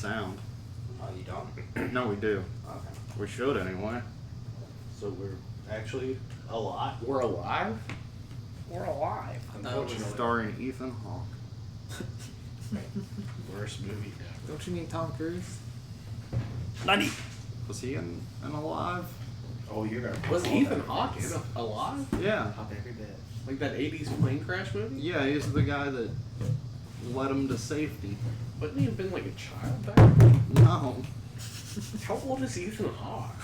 sound. Oh, you don't? No, we do. Okay. We should anyway. So we're actually alive? We're alive? We're alive. Unfortunately. Starring Ethan Hawke. Worst movie ever. Don't you mean Tom Cruise? 90. Was he in Alive? Oh, you're gonna... Was Ethan Hawke alive? Yeah. How very bad. Like that 80s plane crash movie? Yeah, he's the guy that led him to safety. Wouldn't he have been like a child back then? No. How old is Ethan Hawke?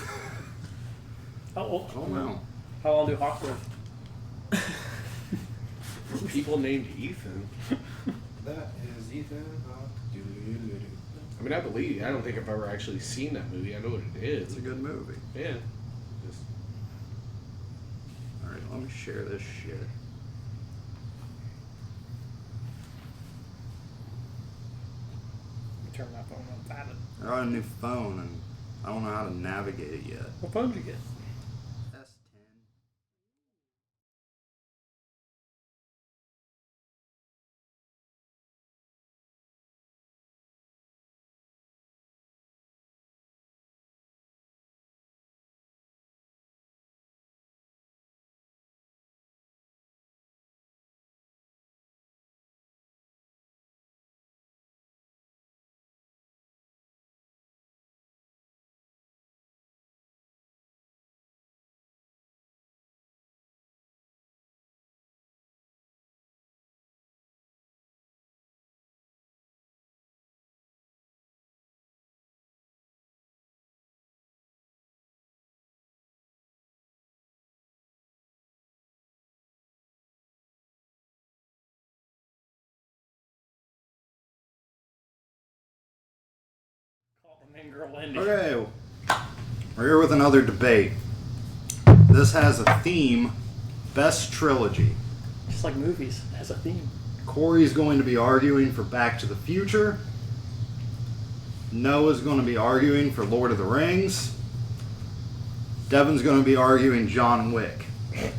How old? I don't know. How long do Hawks live? People named Ethan. That is Ethan Hawke. I mean, I don't think I've ever actually seen that movie. I know what it is. It's a good movie. Yeah. Just, Alright, let me share this shit. Turn my phone on. Bad it. I got a new phone and I don't know how to navigate it yet. What phone did you get? S10. Call the main girl Wendy. Okay, we're here with another debate. This has a theme, best trilogy. Just like movies, it has a theme. Corey's going to be arguing for Back to the Future. Noah's going to be arguing for Lord of the Rings. Devin's going to be arguing John Wick. It's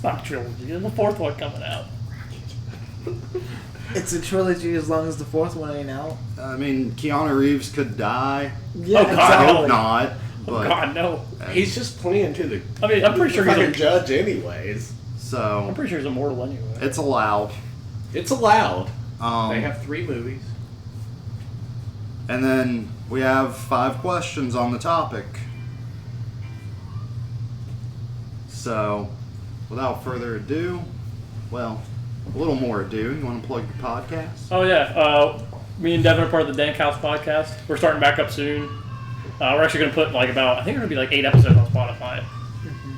not a trilogy. There's a fourth one coming out. It's a trilogy as long as the fourth one ain't out. I mean, Keanu Reeves could die. Yeah, Oh, God, I no. hope not. Oh But, God, no. he's just playing to the I mean, I'm pretty sure fucking he's. judge anyways. I'm So, pretty sure he's immortal anyway. it's allowed. It's allowed. Um, They have 3 movies. And then we have 5 questions on the topic. So, without further ado, well, a little more ado. You want to plug your podcast? Oh yeah, me and Devin are part of the Dank House podcast. We're starting back up soon. We're actually going to put I think we're going to be like 8 episodes on Spotify.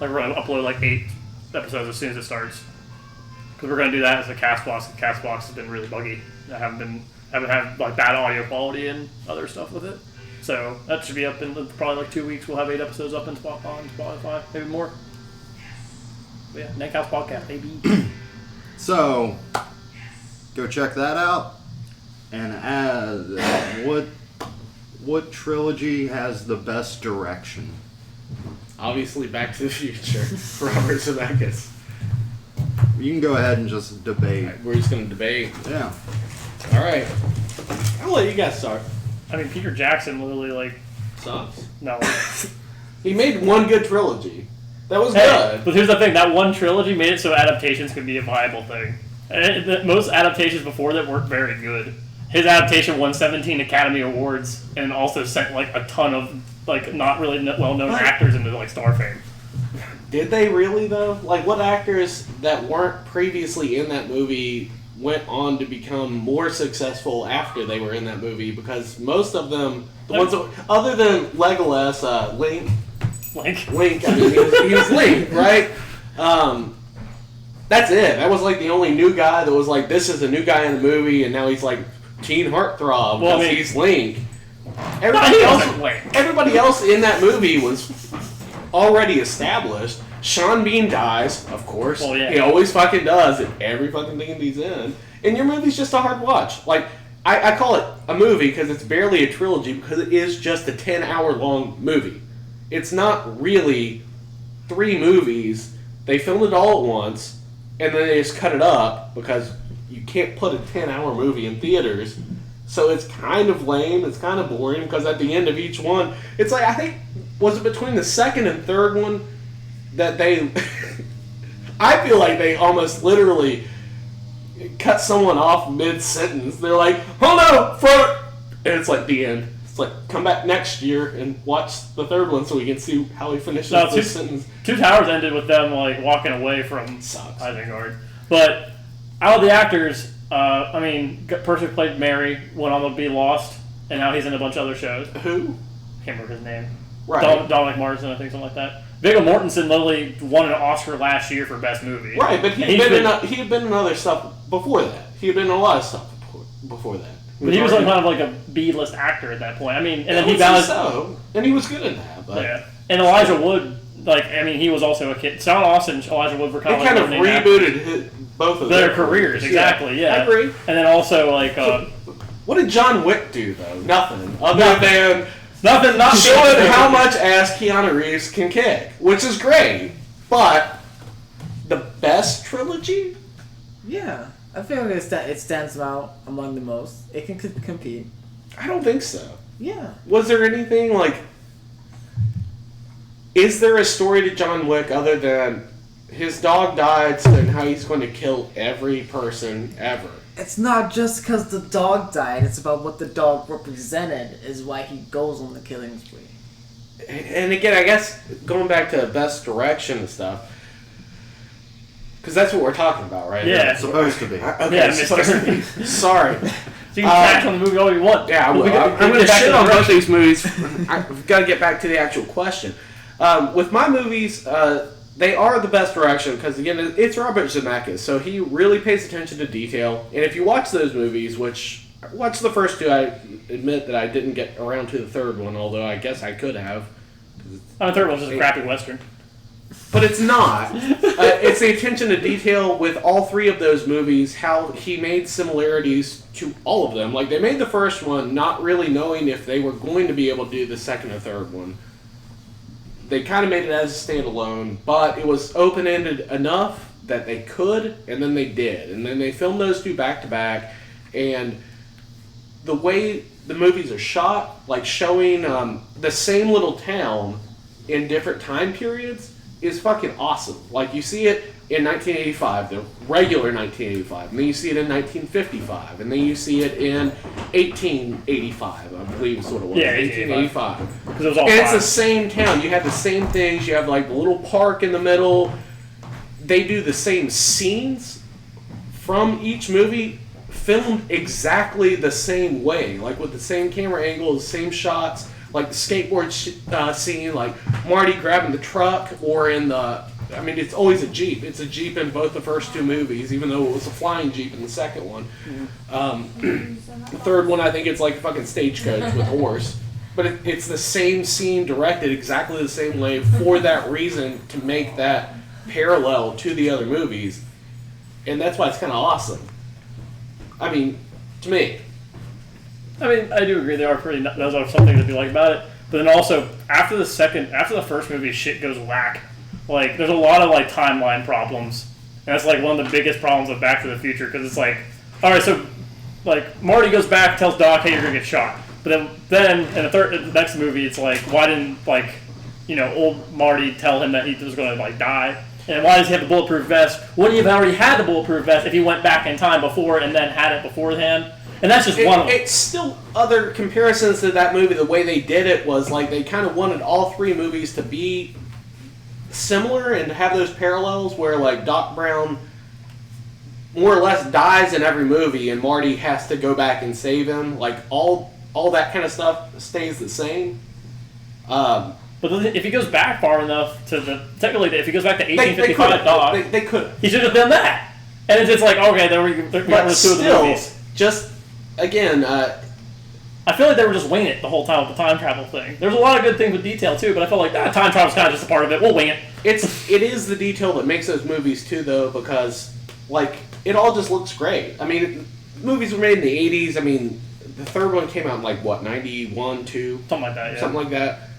Like we're going to upload like 8 episodes as soon as it starts. Because we're going to do that as a Castbox. The Castbox has been really buggy. I haven't had like bad audio quality and other stuff with it. So that should be up in probably like 2 weeks. We'll have 8 episodes up on Spotify, maybe more. But yeah, Dank House podcast, baby. So, go check that out. And as what trilogy has the best direction? Obviously, Back to the Future. Robert Zemeckis. You can go ahead and just debate. Alright, we're just going to debate. Yeah. Alright. I'll let you guys start. I mean, Peter Jackson literally like Sucks. no. He made one good trilogy. That was Hey, good. but here's the thing: that one trilogy made it so adaptations could be a viable thing. Most adaptations before that weren't very good. His adaptation won 17 Academy Awards and also sent like a ton of like not really well-known actors into like star fame. Did they really, though? Like, what actors that weren't previously in that movie went on to become more successful after they were in that movie? Because most of them, the ones that, other than Legolas, Link, I mean, he was Link, right? That's it. That was like the only new guy that was like, this is a new guy in the movie, and now he's like teen heartthrob because he's Link. Everybody else in that movie was already established. Sean Bean dies, of course. Well, yeah. He always fucking does in every fucking thing he's in. And your movie's just a hard watch. Like, I call it a movie because it's barely a trilogy because it is just a 10-hour long movie. It's not really 3 movies. They filmed it all at once, and then they just cut it up because you can't put a 10-hour movie in theaters. So it's kind of lame. It's kind of boring because at the end of each one, it's like, I think, was it between the second and third one that they, I feel like they almost literally cut someone off mid-sentence. They're like, oh no, front, and it's like the end. It's like, come back next year and watch the third one so we can see how he finishes this sentence. Two Towers ended with them like walking away from Sucks. Isengard. But out of the actors, I mean, person who played Mary went on to be Lost, and now he's in a bunch of other shows. Who? Can't remember his name. Right. Dominic Marsden, I think, something like that. Viggo Mortensen literally won an Oscar last year for Best Movie. Right, but he had been in other stuff before that. He had been in a lot of stuff before that. But he was like kind of like a B-list actor at that point. I mean, and then he balanced. And he was good in that. But yeah, and Elijah Wood, like, I mean, he was also a kid. Shawn Austin and Elijah Wood were kind of like rebooted both of their careers. Exactly. Yeah, I agree. And then also like, what did John Wick do though? Nothing other than not showing how much ass Keanu Reeves can kick, which is great. But the best trilogy? Yeah, I feel like it stands out among the most. It can compete. I don't think so. Yeah. Was there anything like? Is there a story to John Wick other than his dog died, so then how he's going to kill every person ever? It's not just because the dog died. It's about what the dog represented is why he goes on the killing spree. And again, I guess going back to best direction and stuff, because that's what we're talking about, right? Yeah, It's supposed to be. Okay, yeah, supposed to be. Sorry. So you can catch on the movie all you want. Yeah, I'm going to shit on both these movies. I've got to get back to the actual question. With my movies, they are the best direction because, again, it's Robert Zemeckis, so he really pays attention to detail. And if you watch those movies, which I watched the first two, I admit that I didn't get around to the third one, although I guess I could have. The third one's just a crappy Western. But it's not. It's the attention to detail with all three of those movies, how he made similarities to all of them. Like, they made the first one not really knowing if they were going to be able to do the second or third one. They kind of made it as a standalone, but it was open-ended enough that they could, and then they did. And then they filmed those two back-to-back, and the way the movies are shot, like showing the same little town in different time periods, is fucking awesome. Like, you see it in 1985, the regular 1985, and then you see it in 1955, and then you see it in 1885, I believe is what it was. Yeah, 1885. Because it was all And it's five. the same town. You have the same things. You have, like, the little park in the middle. They do the same scenes from each movie, filmed exactly the same way, like with the same camera angle, the same shots, like the skateboard scene, like Marty grabbing the truck, or in the, I mean, it's always a Jeep. It's a Jeep in both the first two movies, even though it was a flying Jeep in the second one. The third one, I think it's like a fucking stagecoach with a horse. But it's the same scene directed exactly the same way for that reason, to make that parallel to the other movies. And that's why it's kind of awesome. I mean, to me. I mean, I do agree. Those are some things that you like about it. But then also, after the first movie, shit goes whack. Like, there's a lot of, like, timeline problems. And that's, like, one of the biggest problems of Back to the Future. Because it's like, alright, so, like, Marty goes back, tells Doc, hey, you're going to get shot. But then in the next movie, it's like, why didn't, like, you know, old Marty tell him that he was going to, like, die? And why does he have the bulletproof vest? Wouldn't he have already had the bulletproof vest if he went back in time before and then had it beforehand? And that's just one of them. It's still other comparisons to that movie. The way they did it was like they kind of wanted all three movies to be similar and have those parallels where, like, Doc Brown more or less dies in every movie and Marty has to go back and save him. Like, all that kind of stuff stays the same. But if he goes back far enough technically, if he goes back to 1855, Doc, they could. He should have done that. And it's just like, okay, there we got rid of two of the movies. Just again, I feel like they were just winging it the whole time with the time travel thing. There's a lot of good things with detail too, but I felt like time travel's kind of just a part of it. We'll wing it. It is the detail that makes those movies too, though, because like it all just looks great. I mean, movies were made in the 80s. I mean, the third one came out in like what, 91, 2? Something like that. Yeah. Something like that.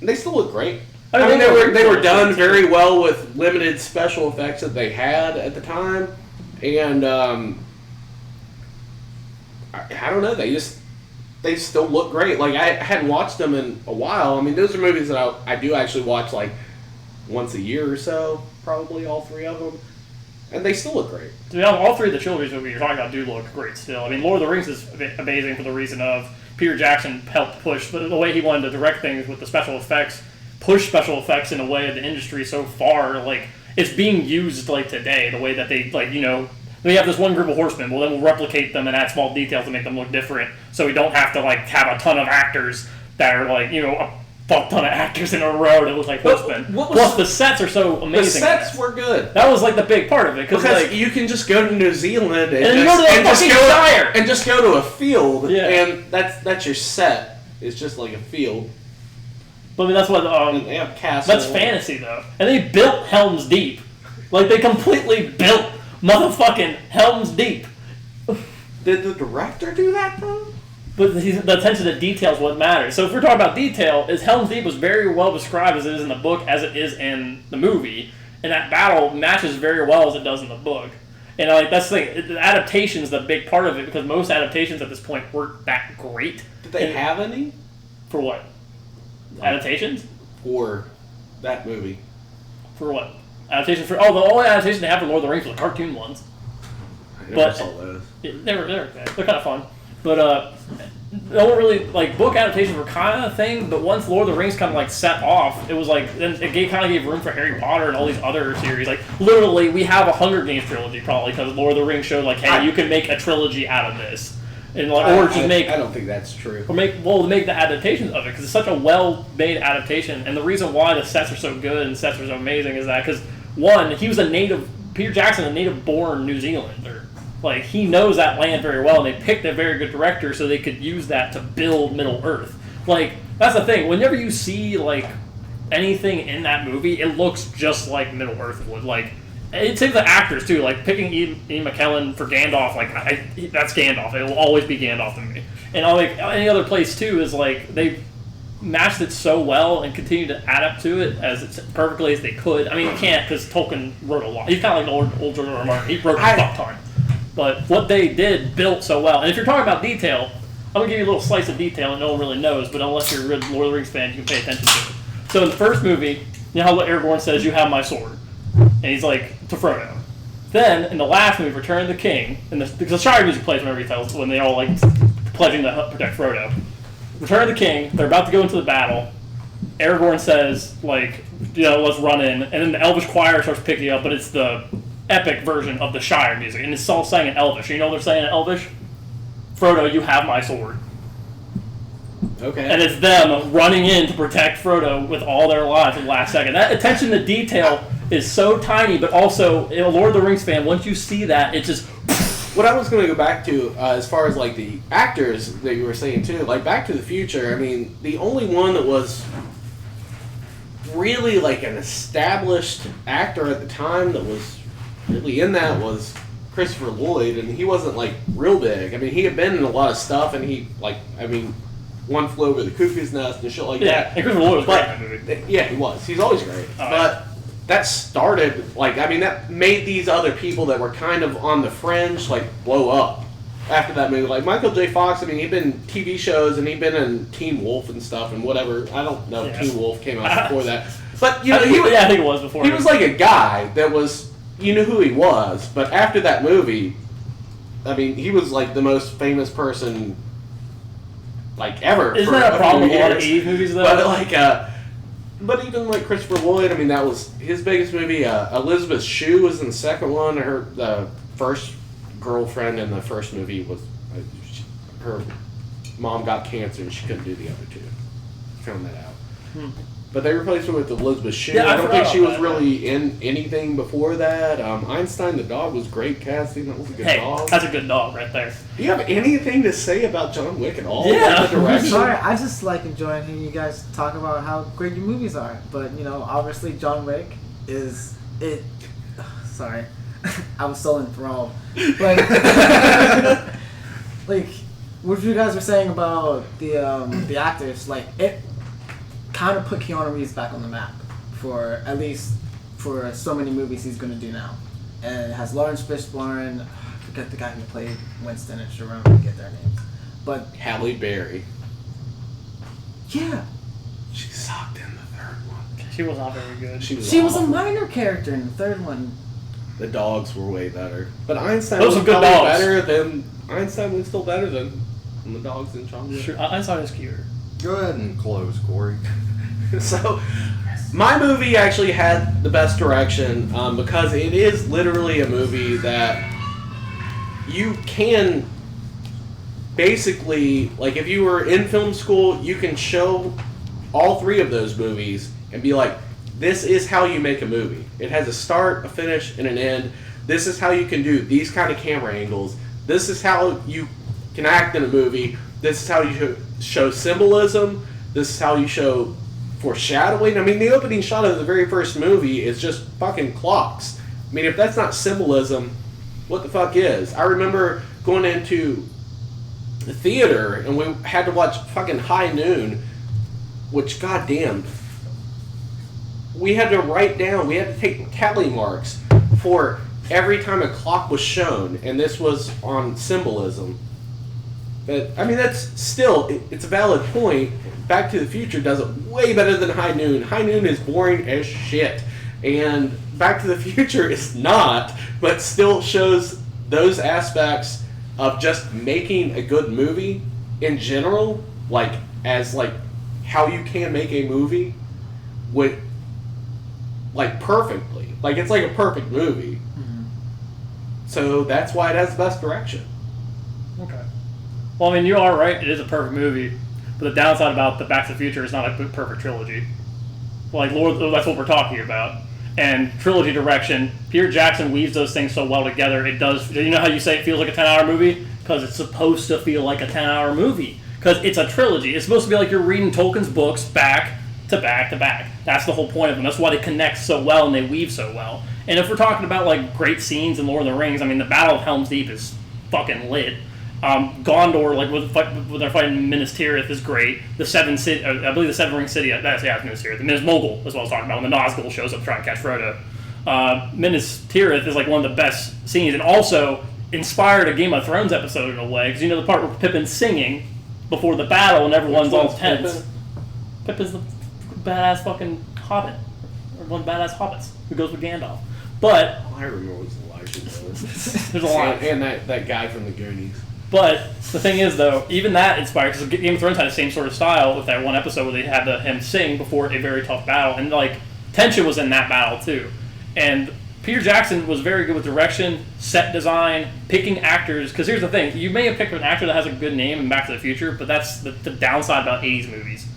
And they still look great. I mean, they were done too. very well with limited special effects that they had at the time, and I don't know. They still look great. Like, I hadn't watched them in a while. I mean, those are movies that I do actually watch, like, once a year or so, probably, all three of them. And they still look great. To be honest, all three of the trilogies that you're talking about do look great still. I mean, Lord of the Rings is amazing for the reason of Peter Jackson helped push the way he wanted to direct things with the special effects, push special effects in a way of the industry so far, like, it's being used, like, today, the way that they, like, you know, we have this one group of horsemen, well, then we'll replicate them and add small details to make them look different, so we don't have to, like, have a ton of actors that are, like, you know, a fuck ton of actors in a row that look like horsemen. Plus, the sets are so amazing. The sets were good. That was, like, the big part of it. Because like, you can just go to New Zealand and you go to the fucking Shire! And just go to a field, Yeah. and that's your set. It's just like a field. But I mean, that's what, And they have castle. that's fantasy, though. And they built Helm's Deep. Like, they completely built motherfucking Helm's Deep. Did the director do that, though? But the attention to detail is what matters. So if we're talking about detail, Helm's Deep was very well described as it is in the book, as it is in the movie. And that battle matches very well as it does in the book. And like that's the thing, the adaptation's the big part of it, because most adaptations at this point weren't that great. Did they have any? For what? Adaptations? For that movie. For what? Adaptations for... Oh, the only adaptation they have for Lord of the Rings were the cartoon ones. I never But saw those. they're okay. They're kind of fun. But no one really... Like, book adaptations were kind of a thing, but once Lord of the Rings kind of, like, set off, it was like... Then it kind of gave room for Harry Potter and all these other series. Like, literally, we have a Hunger Games trilogy, probably, because Lord of the Rings showed, like, hey, you can make a trilogy out of this. And like, or just make... I don't think that's true. Or make the adaptations of it, because it's such a well-made adaptation. And the reason why the sets are so good and the sets are so amazing is that, because, one, he was Peter Jackson, a native-born New Zealander. Like, he knows that land very well, and they picked a very good director so they could use that to build Middle-earth. Like, that's the thing. Whenever you see, like, anything in that movie, it looks just like Middle-earth would. Like, it's the actors, too. Like, picking Ian McKellen for Gandalf, like, that's Gandalf. It will always be Gandalf to me. And, like, any other place, too, is, like, they matched it so well and continue to adapt to it as perfectly as they could. I mean, you can't, because Tolkien wrote a lot. He's kind of like the old George R. R. Martin. He wrote a fuck ton. But what they did built so well. And if you're talking about detail, I'm going to give you a little slice of detail that no one really knows, but unless you're a Lord of the Rings fan, you can pay attention to it. So in the first movie, you know how Aragorn says, "You have my sword." And he's like, to Frodo. Then, in the last movie, Return of the King, and the Shire music plays whenever he tells, when they're all like pledging to protect Frodo. Return of the King, they're about to go into the battle. Aragorn says, like, you know, let's run in. And then the Elvish choir starts picking up, but it's the epic version of the Shire music, and it's all sang in Elvish. You know what they're saying in Elvish? Frodo, you have my sword. Okay. And it's them running in to protect Frodo with all their lives at the last second. That attention to detail is so tiny, but also, a Lord of the Rings fan, once you see that, it just... What I was going to go back to, as far as, like, the actors that you were saying, too, like, Back to the Future, I mean, the only one that was really, like, an established actor at the time that was really in that was Christopher Lloyd, and he wasn't, like, real big. I mean, he had been in a lot of stuff, and he, like, I mean, One Flew Over the Cuckoo's Nest and shit like that. And Christopher Lloyd was great in that movie. Yeah, he was. He's always great. But that started, like, I mean, that made these other people that were kind of on the fringe, like, blow up after that movie. Like, Michael J. Fox, I mean, he'd been in TV shows, and he'd been in Teen Wolf and stuff, and whatever. I don't know if Teen Wolf came out before that. But, you know, I think it was before. He was like a guy that was, you knew who he was, but after that movie, I mean, he was, like, the most famous person, like, ever. Isn't that a problem with a lot of 80s movies, though? But, like, but even, like, Christopher Lloyd, I mean, that was his biggest movie. Elizabeth Shue was in the second one. The first girlfriend in the first movie was, her mom got cancer and she couldn't do the other two. Found that out. But they replaced her with Elizabeth Shue. Yeah, I don't think she was that, really in anything before that. Einstein the dog was great casting. That was a good dog. That's a good dog right there. Do you have anything to say about John Wick at all? Yeah. The direction? Sorry, I just like enjoying hearing you guys talk about how great your movies are. But, you know, obviously John Wick is it. Sorry, I was so enthralled. Like, like what you guys were saying about the actors, like it kind of put Keanu Reeves back on the map for at least for so many movies he's going to do now. And it has Lawrence Fishburne, I forget the guy who played Winston and Sharon. I forget their names, but Halle Berry. yeah, She sucked in the third one. She was not very good. She was a awful. minor character in the third one. The dogs were way better. But Einstein Those was are good probably dogs. better than... Einstein was still better than the dogs in John Wick. Sure, I saw his cuter. Go ahead and close, Corey. So, my movie actually had the best direction because it is literally a movie that you can basically, like if you were in film school, you can show all three of those movies and be like, this is how you make a movie. It has a start, a finish, and an end. This is how you can do these kind of camera angles. This is how you can act in a movie. This is how you show symbolism. This is how you show foreshadowing. I mean, the opening shot of the very first movie is just fucking clocks. I mean, if that's not symbolism, what the fuck is? I remember going into the theater and we had to watch fucking High Noon, which, goddamn, we had to write down, we had to take tally marks for every time a clock was shown, and this was on symbolism. But, I mean, that's still, it's a valid point. Back to the Future does it way better than High Noon. High Noon is boring as shit. And Back to the Future is not, but still shows those aspects of just making a good movie in general, like, as, like, how you can make a movie with, like, perfectly. Like, it's like a perfect movie. Mm-hmm. So that's why it has the best direction. Okay. Well, I mean, you are right. It is a perfect movie. But the downside about the Back to the Future is not a perfect trilogy. Like, that's what we're talking about. And trilogy direction, Peter Jackson weaves those things so well together. It does. You know how you say it feels like a 10-hour movie? Because it's supposed to feel like a 10-hour movie. Because it's a trilogy. It's supposed to be like you're reading Tolkien's books back to back to back. That's the whole point of them. That's why they connect so well and they weave so well. And if we're talking about, like, great scenes in Lord of the Rings, I mean, the Battle of Helm's Deep is fucking lit. Gondor, like when they're fighting Minas Tirith, is great. The Seven City, I believe the Seven Ring City. That's Minas Tirith. The Minas Mogul is what I was talking about. When the Nazgul shows up trying to catch Frodo, Minas Tirith is like one of the best scenes, and also inspired a Game of Thrones episode in a way. Because you know the part where Pippin's singing before the battle and everyone's all tense. Pippin's the badass fucking hobbit, or one of the badass hobbits who goes with Gandalf. But All I remember was Elijah Wood. there's a lot. And that guy from the Goonies. But the thing is, though, even that inspired, because Game of Thrones had the same sort of style with that one episode where they had him sing before a very tough battle, and like tension was in that battle too. And Peter Jackson was very good with direction, set design, picking actors. Because here's the thing: you may have picked an actor that has a good name in Back to the Future, but that's the downside about '80s movies.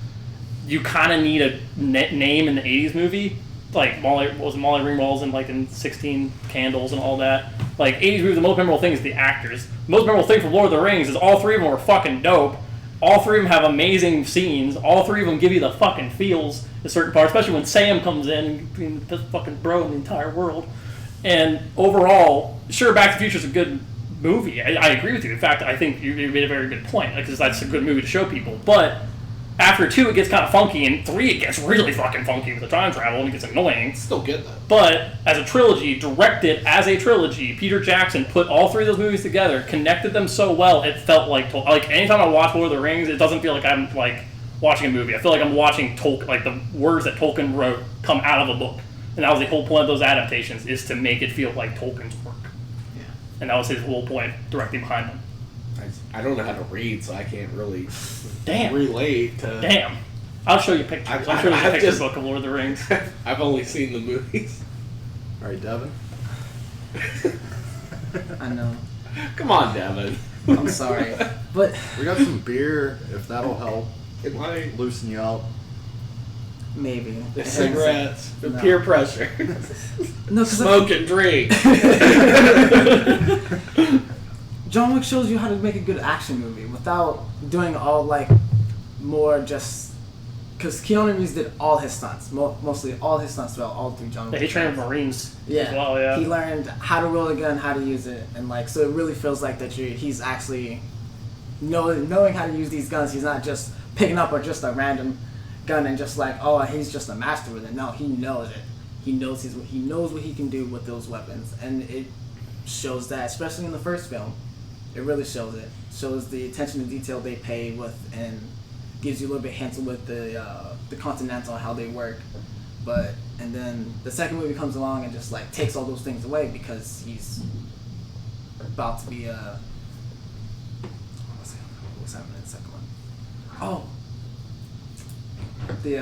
You kind of need a name in the '80s movie. Like Molly Ringwald's in 16 Candles and all that. Like 80s movies, the most memorable thing is the actors. The most memorable thing from Lord of the Rings is all three of them were fucking dope. All three of them have amazing scenes. All three of them give you the fucking feels in certain parts, especially when Sam comes in, being the best fucking bro in the entire world. And overall, sure, Back to the Future is a good movie. I agree with you. In fact, I think you made a very good point, because that's a good movie to show people. But after 2, it gets kind of funky, and 3, it gets really fucking funky with the time travel, and it gets annoying. Still good, though. But as a trilogy, directed as a trilogy, Peter Jackson put all 3 of those movies together, connected them so well, it felt like anytime I watch Lord of the Rings, it doesn't feel like I'm like watching a movie. I feel like I'm watching Tolkien, like the words that Tolkien wrote come out of a book. And that was the whole point of those adaptations, is to make it feel like Tolkien's work. Yeah. And that was his whole point, directing behind them. I don't know how to read, so I can't really Damn. relate to... Damn. I'll show you pictures. I'll show you a picture book of Lord of the Rings. I've only seen the movies. All right, Devin. I know. Come on, Devin. I'm sorry, but We got some beer, if that'll help It might. loosen you up. maybe The cigarettes, the No. peer pressure, No, because smoke and drink. John Wick shows you how to make a good action movie without doing all like more just because Keanu Reeves did all his stunts, mostly all his stunts throughout all 3 John Wick. Yeah, he trained with films. Marines Yeah, as well, yeah. he learned how to roll a gun, how to use it, and like so it really feels like that he's actually knowing how to use these guns. He's not just picking up just a random gun and just like, oh, he's just a master with it. No, he knows it. He knows what he can do with those weapons, and shows that, especially in the first film, it really shows it. Shows the attention to detail they pay with, and gives you a little bit hints with the Continental, how they work. And then the second movie comes along and just like takes all those things away because he's about to be what's happening in the second one? Oh, the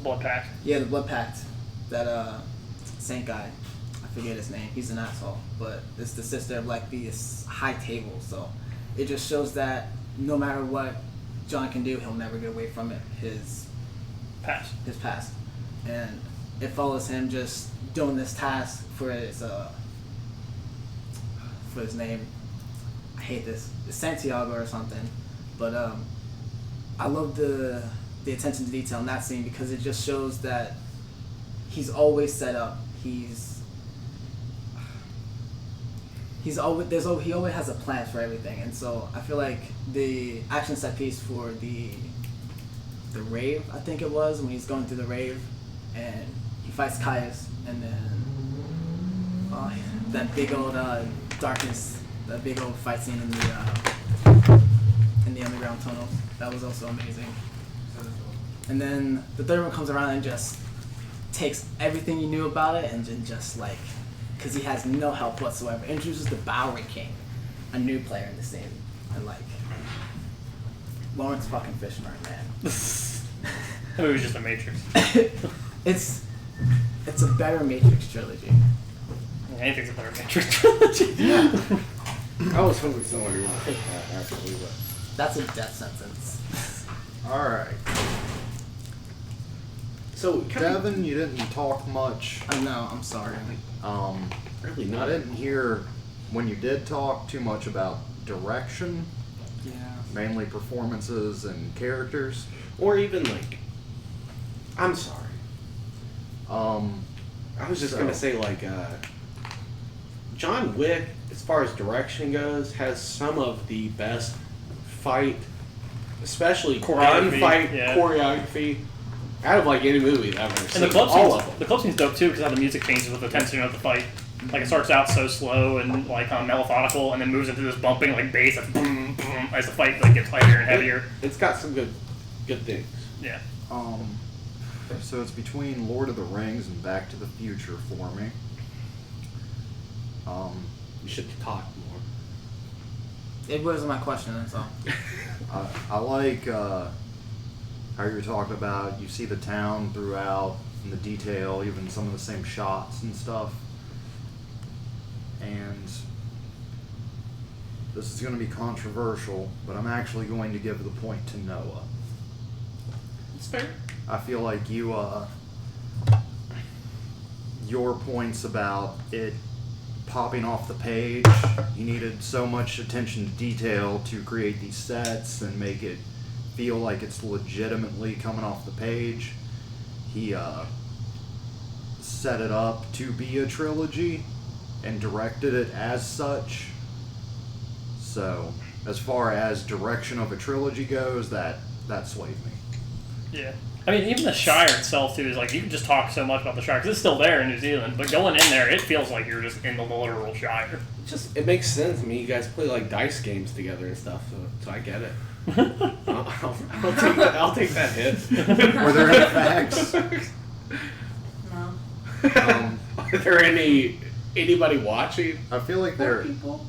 Blood Pact. yeah, the Blood Pact. That Saint guy, I forget his name. He's an asshole, but it's the sister of like this high table. So it just shows that no matter what John can do, he'll never get away from it. His past, and it follows him just doing this task for his name. I hate this. It's Santiago or something, but I love the attention to detail in that scene because it just shows that he's always set up. He always has a plan for everything, and so I feel like the action set piece for the rave, I think it was, when he's going through the rave and he fights Caius, and then that big old darkness, that big old fight scene in the underground tunnels, that was also amazing. And then the third one comes around and just takes everything you knew about it and then just like, because he has no help whatsoever, introduces the Bowery King, a new player in the scene, and like Lawrence fucking Fishburne, man. That movie's just a Matrix. It's a better Matrix trilogy. Anything's a better Matrix trilogy. I was hoping someone would pick that actually, but That's a death sentence. All right. so Devin, you didn't talk much. I know, I'm sorry. really I not. didn't hear when you did talk too much about direction, Yeah. mainly performances and characters. Or even like, I'm sorry. I was just So- gonna say like, John Wick, as far as direction goes, has some of the best fight, especially Choreography, gunfight yeah. choreography out of like any movie that I've ever seen. And the club all scene's, of them. the club scene's dope too because how the music changes with the tension of the fight. Like it starts out so slow and like methodical, and then moves into this bumping like bass that's boom boom as the fight like gets heavier and heavier. It's got some good things. Yeah. So it's between Lord of the Rings and Back to the Future for me. You should talk more. It wasn't my question, that's all. I like how you were talking about, you see the town throughout and the detail, even some of the same shots and stuff. And this is going to be controversial, but I'm actually going to give the point to Noah. It's fair. I feel like your points about it popping off the page, you needed so much attention to detail to create these sets and make it feel like it's legitimately coming off the page. He set it up to be a trilogy and directed it as such. So as far as direction of a trilogy goes, that swayed me. Yeah. I mean, even the Shire itself, too, is like, you can just talk so much about the Shire, because it's still there in New Zealand, but going in there, it feels like you're just in the literal Shire. It makes sense. I mean, you guys play like dice games together and stuff, so I get it. I'll take that hit. Were there any facts? No. Are there anybody watching? I feel like Four people.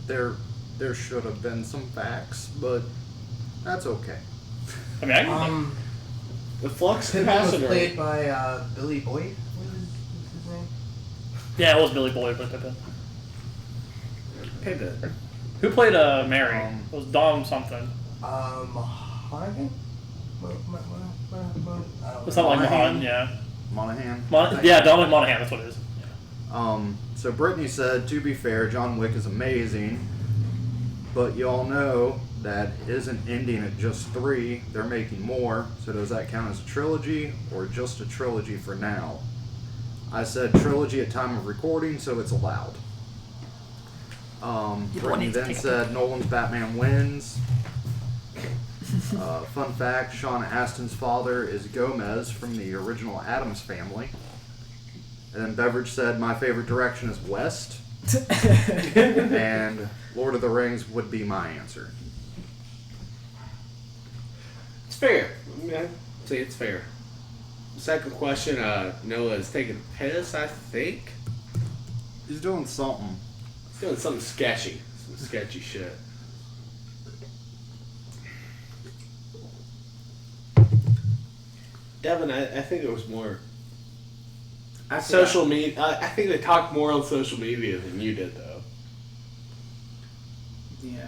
There's there should have been some facts, but that's okay. I mean, I can, The flux Pippin was capacitor. played by Billy Boyd. What is his name? yeah, it was Billy Boyd with Pippin. Pippin. Who played Mary? It was Dom something. Honeygan? It's not like Mahan, yeah. Monahan? Yeah, Dominic Monaghan, that's what it is. So Brittany said, to be fair, John Wick is amazing, but you all know that isn't ending at just 3. They're making more. So does that count as a trilogy or just a trilogy for now? I said trilogy at time of recording, so it's allowed. Brittany then said Nolan's Batman wins. Fun fact, Sean Astin's father is Gomez from the original Addams Family. And then Beveridge said, my favorite direction is West. And Lord of the Rings would be my answer. It's fair. Yeah, see, it's fair. Second question, Noah is taking a piss, I think. He's doing something. He's doing something sketchy. Some sketchy shit. Devin, I think it was more social media. I think they talked more on social media than you did, though. Yeah.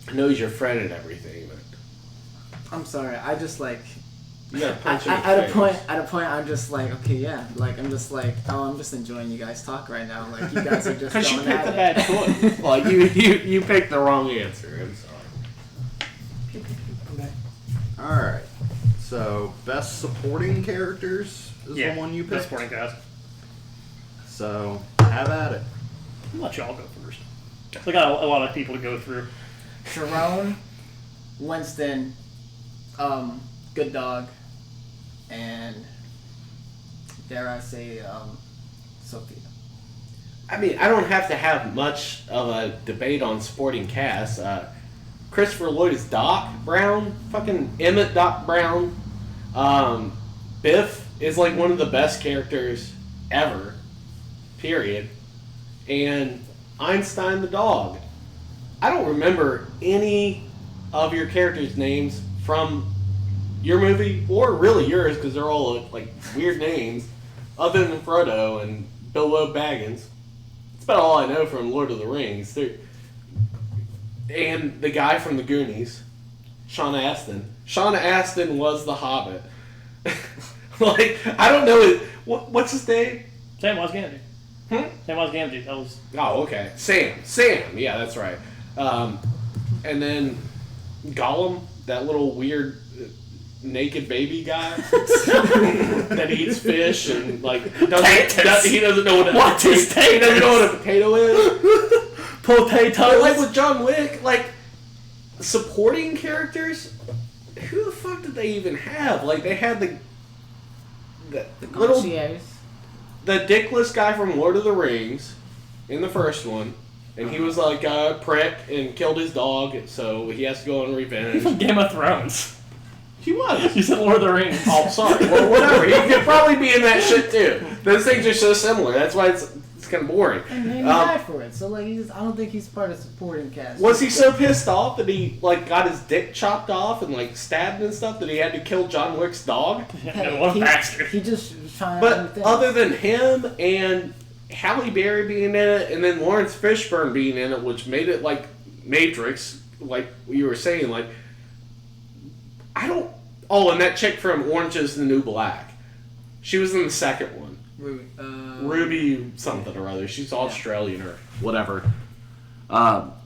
I know he's your friend and everything, but I'm sorry. I just like. you gotta punch him in the At a face. point, I'm just like, okay, yeah. Like, I'm just like, oh, I'm just enjoying you guys talk right now. Like, you guys are just Because you going picked at a it. bad choice. Like you picked the wrong answer. I'm sorry. Okay. Alright. So, best supporting characters is Yeah, the one you best picked. supporting cast. So, have at it. I'll let y'all go first. So I got a lot of people to go through. Sharon, Winston, Good Dog, and dare I say, Sophia. I mean, I don't have to have much of a debate on supporting cast. Christopher Lloyd is Doc Brown. Fucking Emmett Doc Brown. Biff is like one of the best characters ever. Period. And Einstein the dog. I don't remember any of your characters' names from your movie, or really yours, because they're all like weird names, other than Frodo and Bilbo Baggins. That's about all I know from Lord of the Rings. And the guy from the Goonies, Sean Astin. Sean Astin was the Hobbit. Like, I don't know what's his name. Samwise Gamgee. Hmm? Samwise Gamgee. That was. Oh, okay. Sam. Yeah, that's right. And then Gollum, that little weird naked baby guy that eats fish and like he doesn't know what he doesn't know what a potato is. Potatoes. Like with John Wick, like supporting characters, who the fuck did they even have? Like they had the little Concierge. the dickless guy from Lord of the Rings in the first one. And he was like a prick and killed his dog, so he has to go on revenge. From Game of Thrones. He was. You said Lord of the Rings. Oh, sorry. Well, whatever. He could probably be in that shit too. Those things are so similar. That's why it's kind of boring. And he died for it, so like I don't think he's part of supporting cast. Was he so pissed off that he like got his dick chopped off and like stabbed and stuff that he had to kill John Wick's dog? Yeah, what a bastard. He just was trying But to other than him and Halle Berry being in it, and then Lawrence Fishburne being in it, which made it like Matrix, like you were saying, like I don't. Oh, and that chick from Orange Is the New Black, she was in the second one. Ruby something or other. She's Australian or whatever. But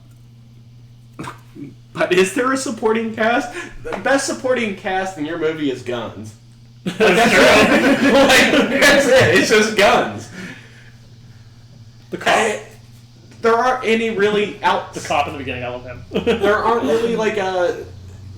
is there a supporting cast? The best supporting cast in your movie is guns. Like, that's it. Like, that's it. It's just guns. The cop. There aren't any really The cop in the beginning, I love him. There aren't really like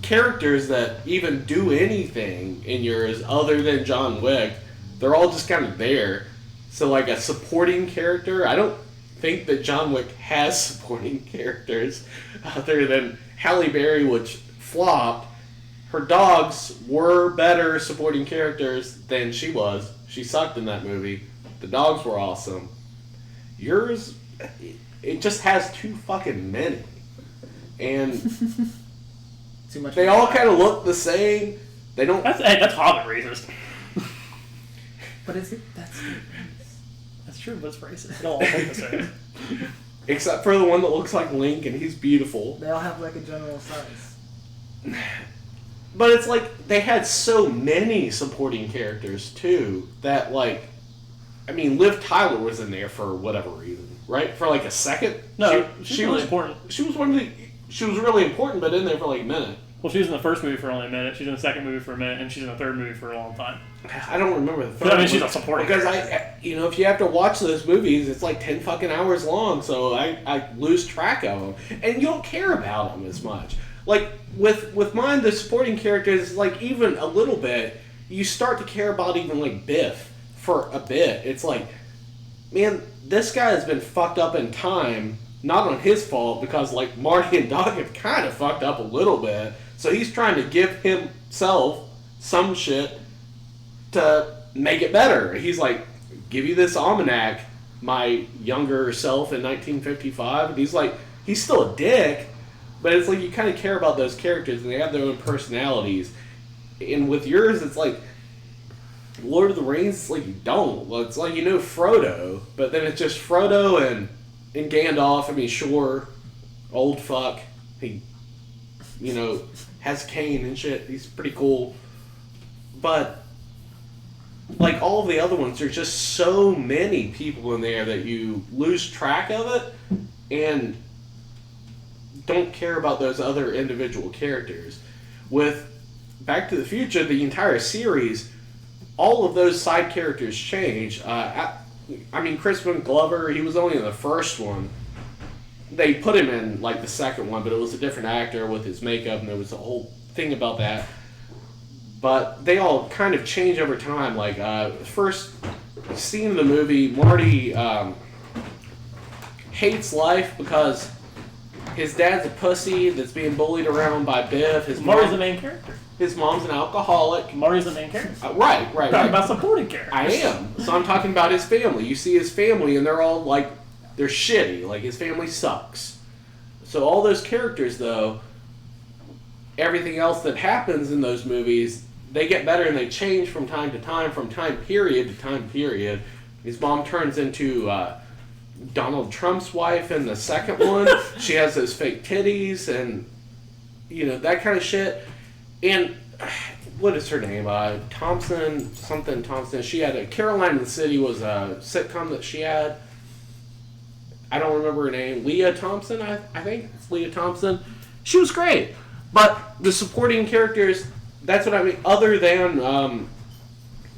characters that even do anything in yours other than John Wick. They're all just kind of there. So like a supporting character, I don't think that John Wick has supporting characters other than Halle Berry, which flopped. Her dogs were better supporting characters than she was. She sucked in that movie. The dogs were awesome. Yours, it just has too fucking many. And too much. they all kind of look the same. They don't... That's Hobbit racist. But that's That's true, but it's racist. They all look the same. Except for the one that looks like Link, and he's beautiful. they all have like a general size. But it's like, they had so many supporting characters, too, that, like... I mean, Liv Tyler was in there for whatever reason, right? For, like, a second? No, she was really important. She was one of the... She was really important, but in there for, like, a minute. Well, she was in the first movie for only a minute. She's in the second movie for a minute, and she's in the third movie for a long time. I don't remember the third I mean, one. she's a supporting Because character. if you have to watch those movies, it's like 10 fucking hours long, so I lose track of them. And you don't care about them as much. like with mine, the supporting characters, like even a little bit, you start to care about even like Biff for a bit. It's like, man, this guy has been fucked up in time, not on his fault, because like Marty and Doc have kind of fucked up a little bit. So he's trying to give himself some shit to make it better. He's like, give you this almanac, my younger self in 1955. And he's like, he's still a dick, but it's like you kind of care about those characters and they have their own personalities. And with yours, it's like Lord of the Rings, it's like you don't. It's like you know Frodo, but then it's just Frodo and Gandalf. I mean, sure, old fuck. He, you know, has cane and shit. He's pretty cool. But like all of the other ones, there's just so many people in there that you lose track of it and don't care about those other individual characters. With Back to the Future, the entire series, all of those side characters change. I mean, Crispin Glover, he was only in the first one. They put him in like the second one, but it was a different actor with his makeup, and there was a whole thing about that. But they all kind of change over time. Like, first scene of the movie, Marty hates life because his dad's a pussy that's being bullied around by Biff. Marty's the main character. His mom's an alcoholic. Marty's the main character. Right. Talking about supporting characters. I am. So I'm talking about his family. You see his family, and they're all like, they're shitty. Like, his family sucks. So all those characters, though, everything else that happens in those movies, they get better and they change from time to time, from time period to time period. His mom turns into Donald Trump's wife in the second one. She has those fake titties and, you know, that kind of shit. And what is her name? Thompson. She had Caroline in the City was a sitcom that she had. I don't remember her name. Leah Thompson, I think. It's Leah Thompson. She was great. But the supporting characters, that's what I mean. Other than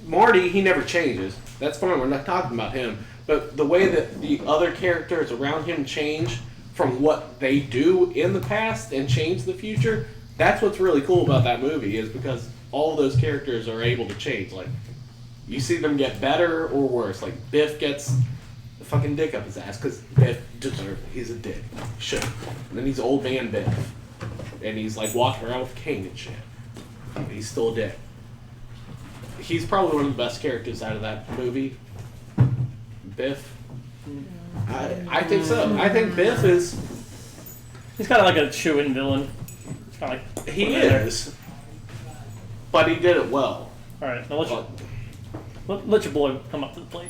Marty, he never changes. That's fine. We're not talking about him. But the way that the other characters around him change from what they do in the past and change the future, that's what's really cool about that movie, is because all of those characters are able to change. Like, you see them get better or worse. Like, Biff gets the fucking dick up his ass because Biff deserved it. He's a dick. Shit. And then he's old man Biff. And he's like walking around with a cane and shit. But he's still a dick. He's probably one of the best characters out of that movie. Biff. I think so. I think Biff is... He's kind of like a shoo-in villain. Like, he is. But he did it well. Alright, now let your boy come up to the plate.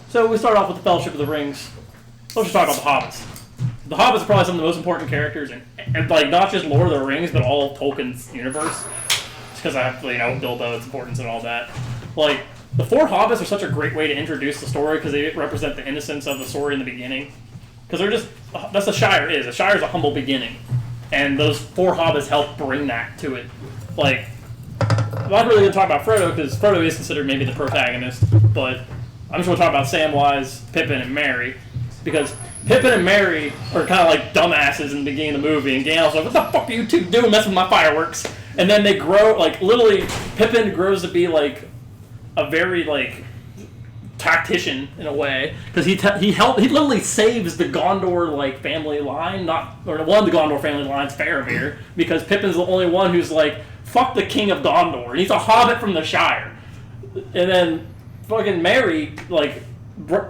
So we start off with the Fellowship of the Rings. Let's just talk about the Hobbits. The Hobbits are probably some of the most important characters, and like not just Lord of the Rings, but all of Tolkien's universe. Just because I have to, you know, build its importance and all that. Like, the four Hobbits are such a great way to introduce the story because they represent the innocence of the story in the beginning. Because they're just, that's the Shire is. The Shire is a humble beginning. And those four Hobbits help bring that to it. Like, I'm not really going to talk about Frodo because Frodo is considered maybe the protagonist, but I'm just going to talk about Samwise, Pippin, and Merry. Because Pippin and Merry are kind of like dumbasses in the beginning of the movie, and Gandalf's like, what the fuck are you two doing messing with my fireworks? And then they grow, like, literally, Pippin grows to be, like, a very, like, tactician in a way, because he literally saves the Gondor, like, family line, one of the Gondor family lines, Faramir, because Pippin's the only one who's like, fuck the king of Gondor, and he's a hobbit from the Shire. And then fucking Merry, like,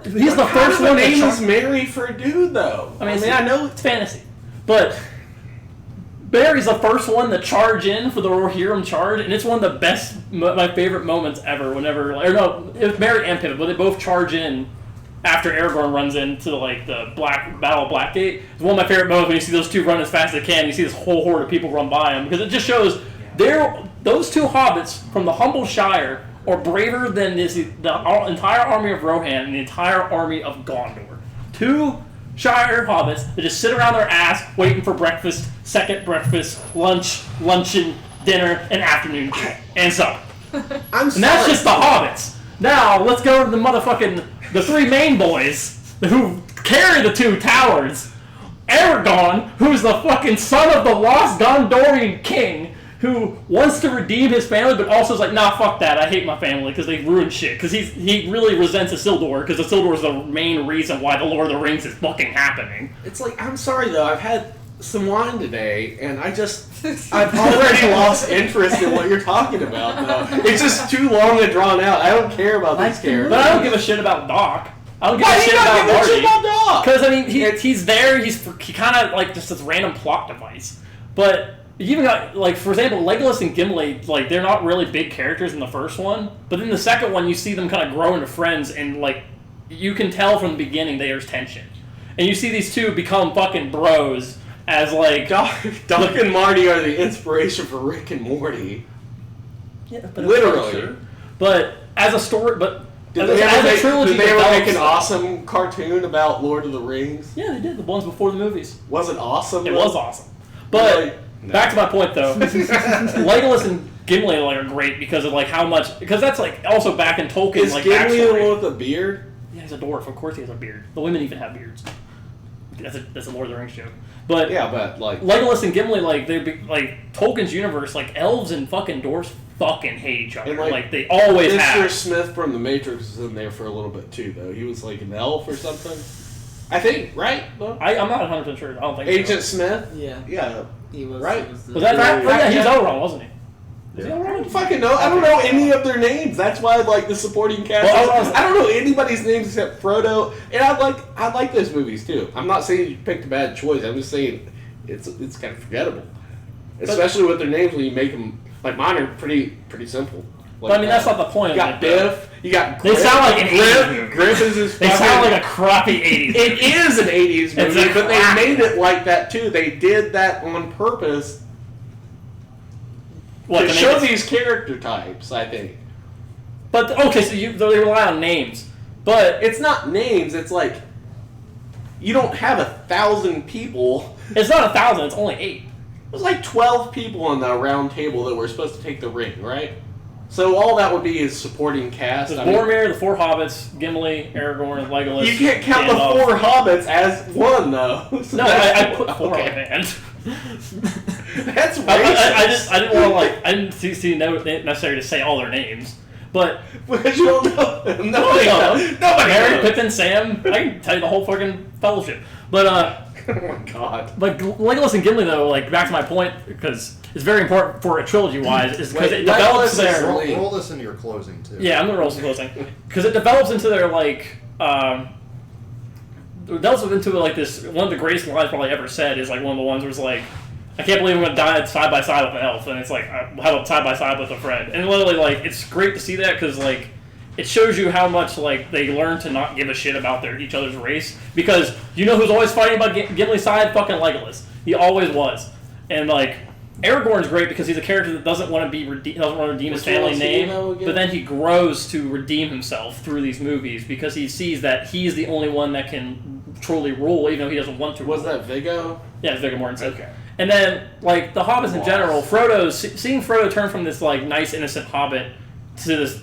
he's the first one. The name is Merry for a dude, though. I mean, I know it's fantasy, but Barry's the first one to charge in for the Rohirrim charge, and it's one of the best, my favorite moments ever. It's Merry and Pippin, but they both charge in after Aragorn runs into like the Battle of Blackgate. It's one of my favorite moments when you see those two run as fast as they can. And you see this whole horde of people run by them because it just shows those two hobbits from the humble Shire are braver than the entire army of Rohan and the entire army of Gondor. Two Shire hobbits that just sit around their ass waiting for breakfast, second breakfast, luncheon, dinner, and afternoon tea, and supper. And that's just the hobbits. Now, let's go to the three main boys who carry the two towers. Aragorn, who's the fucking son of the lost Gondorian king, who wants to redeem his family, but also is like, nah, fuck that, I hate my family because they ruined shit. Because he really resents Isildur, because Isildur is the main reason why the Lord of the Rings is fucking happening. It's like, I'm sorry though, I've had some wine today, and I've already lost interest in what you're talking about, though. It's just too long and drawn out. I don't care about these characters. But I don't give a shit about Doc. I don't give Why a do shit you not about give a shit Marty. about Doc? Because, I mean, he's there, he kind of, like, just this random plot device. But you even got, like, for example, Legolas and Gimli, like, they're not really big characters in the first one. But in the second one, you see them kind of grow into friends, and, like, you can tell from the beginning there's tension. And you see these two become fucking bros as, like... Doc and Marty are the inspiration for Rick and Morty. Yeah, but Literally. But as a story... But Did as they a ever trilogy make an develops- awesome cartoon about Lord of the Rings? Yeah, they did. The ones before the movies. Was it awesome? It though? was awesome. But Really? No. back to my point, though. Legolas and Gimli like, are great because of like how much... Because that's like also back in Tolkien, Is like Gimli the backstory. one with a beard? Yeah, he's a dwarf. Of course he has a beard. The women even have beards. That's a Lord of the Rings joke. But Yeah, but like... Legolas and Gimli, like they're like Tolkien's universe, like elves and fucking dwarves fucking hate each other. And, Like they always Mr. have. Smith from The Matrix is in there for a little bit too, though. He was like an elf or something. I think, right? Though? I'm not 100% sure. I don't think Agent so. Smith? Yeah. Yeah. He was. Right. He was, Was that right? Oh, yeah, he was Yeah. Elrond, wasn't he? Was he Yeah. I Elrond? don't fucking know. I don't know any of their names. That's why like the supporting cast. Well, I don't know anybody's names except Frodo. And I like those movies too. I'm not saying you picked a bad choice. I'm just saying it's kind of forgettable, especially with their names when you make them. Like mine are pretty simple. Like, But I mean, that's not the point. You got of it, Biff. You got They Griff. sound like an 80s movie. Griff is his. They sound like a crappy 80s. It is an 80s It's movie, a but they crap. made it like that too. They did that on purpose What, to to make show it- these character types, I think. But okay, so they rely on names. But It's not names, it's like you don't have 1,000 people. it's not 1,000. It's only 8. There's like 12 people on the round table that were supposed to take the ring, right? So all that would be is supporting cast. There's I mean, Boromir, the 4 hobbits, Gimli, Aragorn, Legolas. you can't count the Gandalf. 4 hobbits as one, though. So No, that's- I put 4 okay. on the hand. That's racist. I didn't want to like. I didn't see necessary to say all their names, but Because you don't know. Nobody Nobody knows. Nobody Merry, knows. Pippin, Sam. I can tell you the whole fucking fellowship. But Oh my god. like Legolas and Gimli though, like back to my point because it's very important for a trilogy wise, is because Wait, it develops Legolas is their. really- Roll this into your closing too. Yeah, I'm gonna roll some closing because it develops into their like. It develops into like this. One of the greatest lines probably ever said is like one of the ones where it's like, "I can't believe I'm gonna die side by side with an elf," and it's like, "How about side by side with a friend?" And literally, like, it's great to see that because like, it shows you how much like they learn to not give a shit about each other's race because you know who's always fighting about Gimli's side? Fucking Legolas. He always was, and like. Aragorn's great because he's a character that doesn't want to be doesn't want to redeem his Which one family was he, name, though, again? but then he grows to redeem himself through these movies because he sees that he's the only one that can truly rule, even though he doesn't want to. Was rule. that Viggo? Yeah, it's Viggo Mortensen. Okay. And then, like the hobbits in general, seeing Frodo turn from this like nice innocent hobbit to this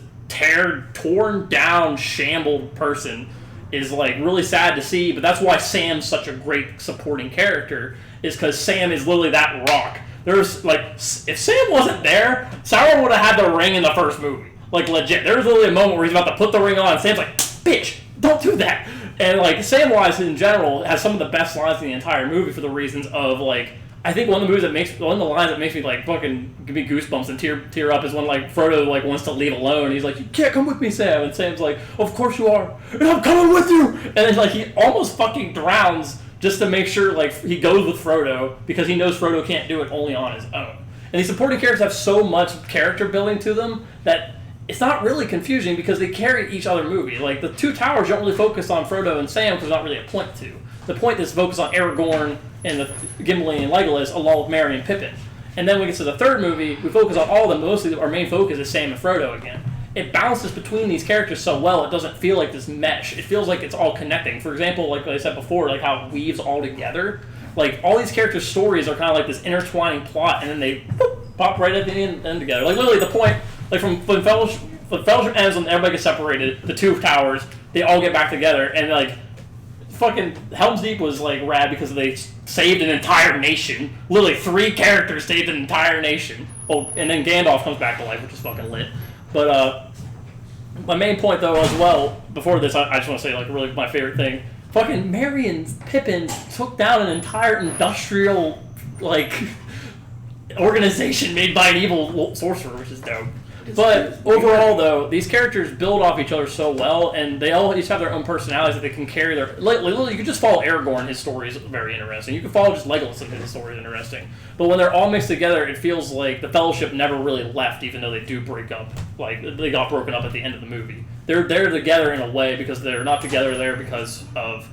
torn down, shambled person is like really sad to see. But that's why Sam's such a great supporting character, is because Sam is literally that rock. There's like, if Sam wasn't there, Sauron would have had the ring in the first movie. Like legit, there's literally a moment where he's about to put the ring on, and Sam's like, "Bitch, don't do that." And like Samwise in general has some of the best lines in the entire movie for the reasons of like, I think one of the lines that makes me like fucking give me goosebumps and tear up is when like Frodo like wants to leave alone. He's like, "You can't come with me, Sam," and Sam's like, "Of course you are, and I'm coming with you." And then like he almost fucking drowns just to make sure like he goes with Frodo because he knows Frodo can't do it only on his own. And these supporting characters have so much character building to them that it's not really confusing because they carry each other movie. Like the Two Towers don't really focus on Frodo and Sam because there's not really a point to. The point is focused on Aragorn and the Gimli and Legolas along with Merry and Pippin. And then we get to the third movie, we focus on all of them. Mostly our main focus is Sam and Frodo again. It balances between these characters so well, it doesn't feel like this mesh. It feels like it's all connecting. For example, like I said before, like how it weaves all together. Like all these characters' stories are kind of like this intertwining plot, and then they pop right at the end together. Like literally the point, like from when Fellowship ends when everybody gets separated, the Two Towers, they all get back together, and like fucking Helm's Deep was like rad because they saved an entire nation. Literally 3 characters saved an entire nation. Oh, and then Gandalf comes back to life, which is fucking lit. But my main point though as well, before this, I just want to say like really my favorite thing. Fucking Merry and Pippin took down an entire industrial like organization made by an evil sorcerer, which is dope. But overall, though, these characters build off each other so well, and they all each have their own personalities that they can carry their. Literally, you could just follow Aragorn; his story is very interesting. You can follow just Legolas, and his story is interesting. But when they're all mixed together, it feels like the Fellowship never really left, even though they do break up. Like they got broken up at the end of the movie. They're together in a way because they're not together there because of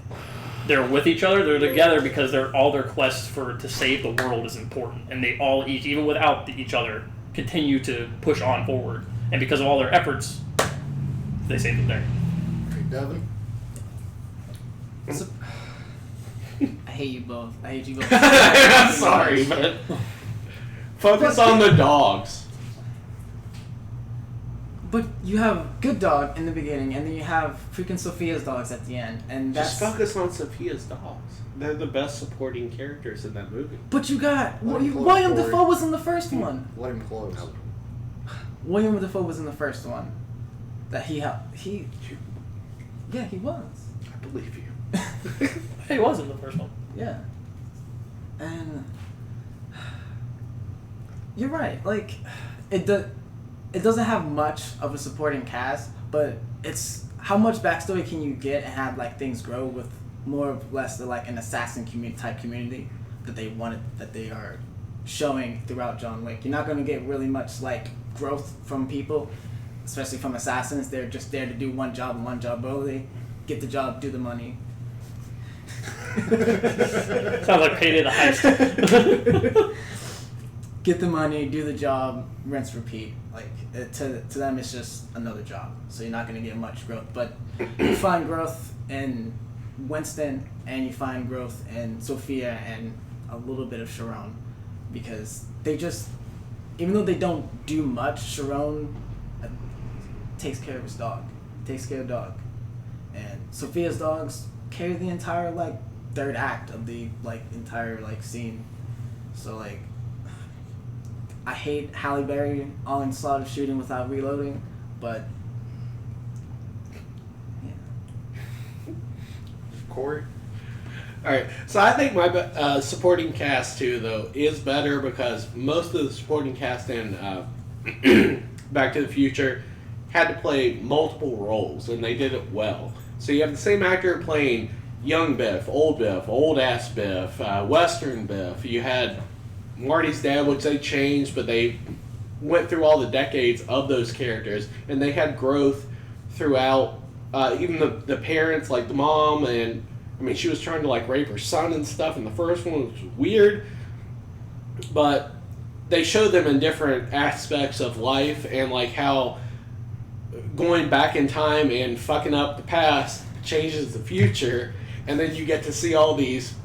they're with each other. They're together because all their quests to save the world is important, and they all even without each other, continue to push on forward, and because of all their efforts, they saved it there. Hey, Devin. I hate you both. I hate you both. I'm sorry, but focus on the dogs. But you have good dog in the beginning, and then you have freaking Sophia's dogs at the end, and that's. Just focus on Sophia's dogs. They're the best supporting characters in that movie. But you got Let him close, William Corey. Dafoe was in the first one. Let him close. William Dafoe was in the first one. That he helped. Yeah, he was. I believe you. He was in the first one. Yeah. And you're right. Like it doesn't have much of a supporting cast, but it's how much backstory can you get and have like things grow with more or less like an assassin type community that they are showing throughout John Wick. You're not going to get really much like growth from people, especially from assassins. They're just there to do one job and one job only. Get the job, do the money. Sounds like Payday the Heist. Get the money, do the job, rinse, repeat. Like to them, it's just another job. So you're not going to get much growth. But you find growth in Winston, and you find growth in Sophia and a little bit of Sharon, because they just, even though they don't do much, Sharon takes care of his dog, takes care of the dog, and Sophia's dogs carry the entire like third act of the like entire like scene. So like, I hate Halle Berry onslaught shooting without reloading, but Corey? Alright, so I think my supporting cast, too, though, is better because most of the supporting cast in Back to the Future had to play multiple roles, and they did it well. So you have the same actor playing young Biff, old-ass Biff, Western Biff. You had Marty's dad, which they changed, but they went through all the decades of those characters, and they had growth throughout. Even the parents, like the mom, and I mean, she was trying to like rape her son and stuff in the first one, which was weird. But they showed them in different aspects of life, and like how going back in time and fucking up the past changes the future, and then you get to see all these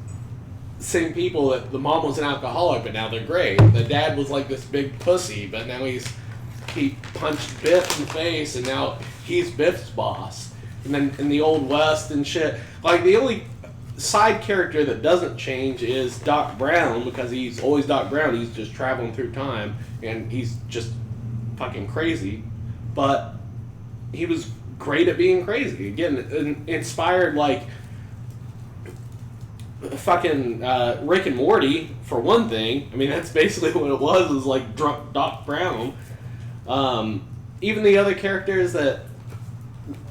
same people that the mom was an alcoholic, but now they're great. The dad was like this big pussy, but now he punched Biff in the face, and now he's Biff's boss. And then in the Old West and shit, like the only side character that doesn't change is Doc Brown, because he's always Doc Brown. He's just traveling through time, and he's just fucking crazy. But he was great at being crazy. Again, inspired like fucking Rick and Morty, for one thing. I mean, that's basically what it was like drunk Doc Brown. Even the other characters that,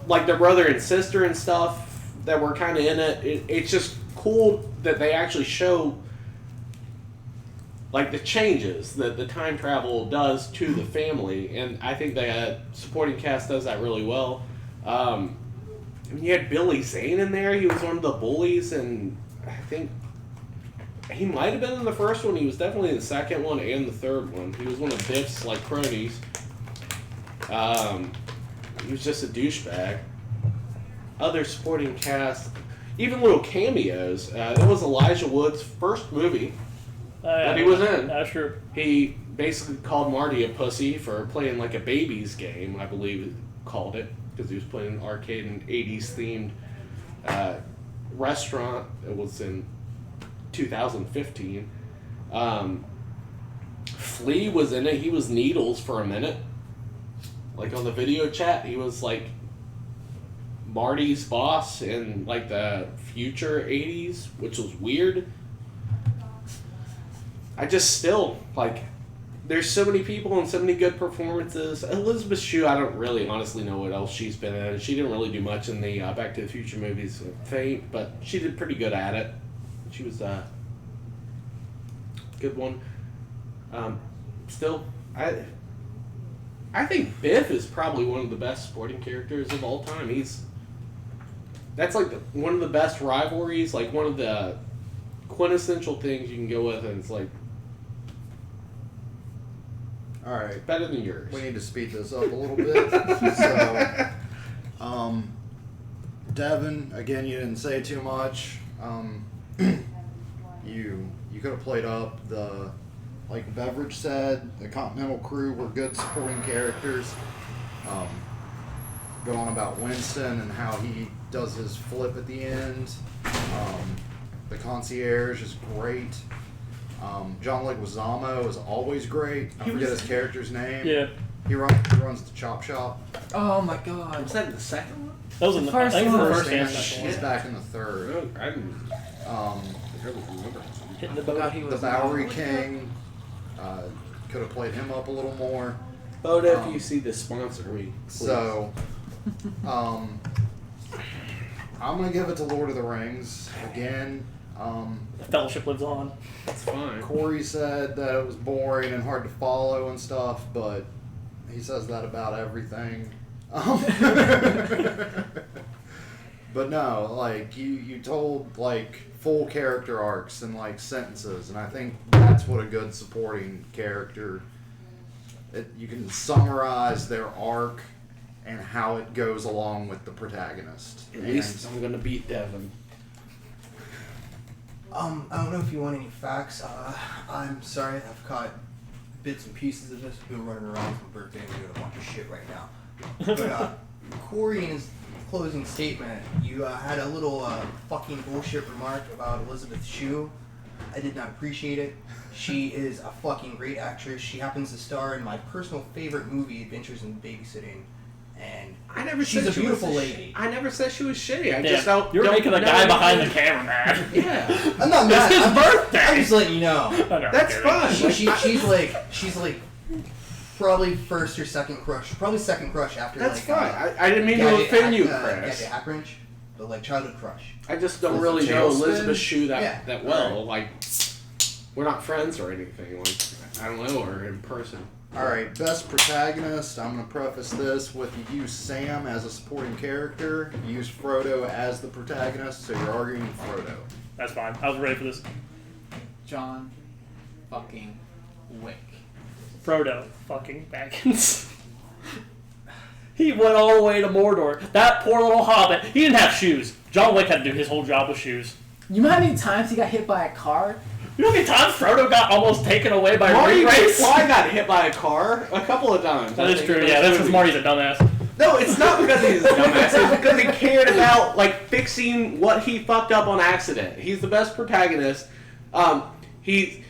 like their brother and sister and stuff that were kind of in it, it's just cool that they actually show like the changes that the time travel does to the family, and I think the supporting cast does that really well. I mean, you had Billy Zane in there. He was one of the bullies, and I think he might have been in the first one. He was definitely in the second one and the third one. He was one of Biff's like cronies. He was just a douchebag. Other supporting cast, even little cameos. It was Elijah Wood's first movie that he was in. That's true. He basically called Marty a pussy for playing like a baby's game, I believe he called it, because he was playing an arcade and 80s themed restaurant. It was in 2015. Flea was in it. He was Needles for a minute. Like on the video chat, he was like Marty's boss in like the future 80s, which was weird. I just still like. There's so many people and so many good performances. Elizabeth Shue, I don't really honestly know what else she's been in. She didn't really do much in the Back to the Future movies, Fate, but she did pretty good at it. She was a good one. Still, I think Biff is probably one of the best sporting characters of all time. That's like one of the best rivalries, like one of the quintessential things you can go with, and it's like All right. better than yours. We need to speed this up a little bit. So, Devin, again, you didn't say too much. You could have played up the, like Beveridge said, the Continental crew were good supporting characters. Going about Winston and how he does his flip at the end. The concierge is great. John Leguizamo is always great. I forget his character's name. Yeah. He runs the chop shop. Oh my god. Was that in the second one? That was in the First I think one. the first and And second he's one. back in the third. I didn't really remember. Hitting the Forgot boat. he The was Bowery King could have played him up a little more. Boda, if you see this, sponsor me. Please. So, I'm gonna give it to Lord of the Rings again. The Fellowship lives on. It's fine. Corey said that it was boring and hard to follow and stuff, but he says that about everything. But no, like you told like full character arcs in like sentences, and I think that's what a good supporting character. You can summarize their arc and how it goes along with the protagonist. At least I'm gonna beat Devin. I don't know if you want any facts. I'm sorry, I've caught bits and pieces of this. I've been running around for my birthday and doing a bunch of shit right now. But Corey, in his closing statement, you had a little fucking bullshit remark about Elizabeth Shue. I did not appreciate it. She is a fucking great actress. She happens to star in my personal favorite movie, Adventures in Babysitting. And I never she's said a she beautiful was lady. I never said she was shitty. I Yeah, just don't. you're don't making the know guy behind the anything. camera mad. Yeah, I'm not mad. It's his birthday. I'm just letting you know. I know, that's I'm kidding. fine. She's like probably first or second crush. Probably second crush after That's like. fine. I didn't mean to offend you, Chris. Gadget Hackrange, but like childhood crush. I just don't Was really it know Tailspin? Elizabeth Shue that Yeah. well. Like, we're not friends or anything. Like, I don't know her in person. Alright, best protagonist. I'm going to preface this with you use Sam as a supporting character, you use Frodo as the protagonist, so you're arguing Frodo. That's fine. I was ready for this. John fucking Wick. Frodo fucking Baggins. He went all the way to Mordor. That poor little hobbit. He didn't have shoes. John Wick had to do his whole job with shoes. You know how many times he got hit by a car? You know how many times Frodo got almost taken away by Marty Ray-Race? McFly got hit by a car a couple of times. That I is think, true, in yeah. those That's because movies. Marty's a dumbass. No, it's not because he's a dumbass. It's because he cared about like fixing what he fucked up on accident. He's the best protagonist. He's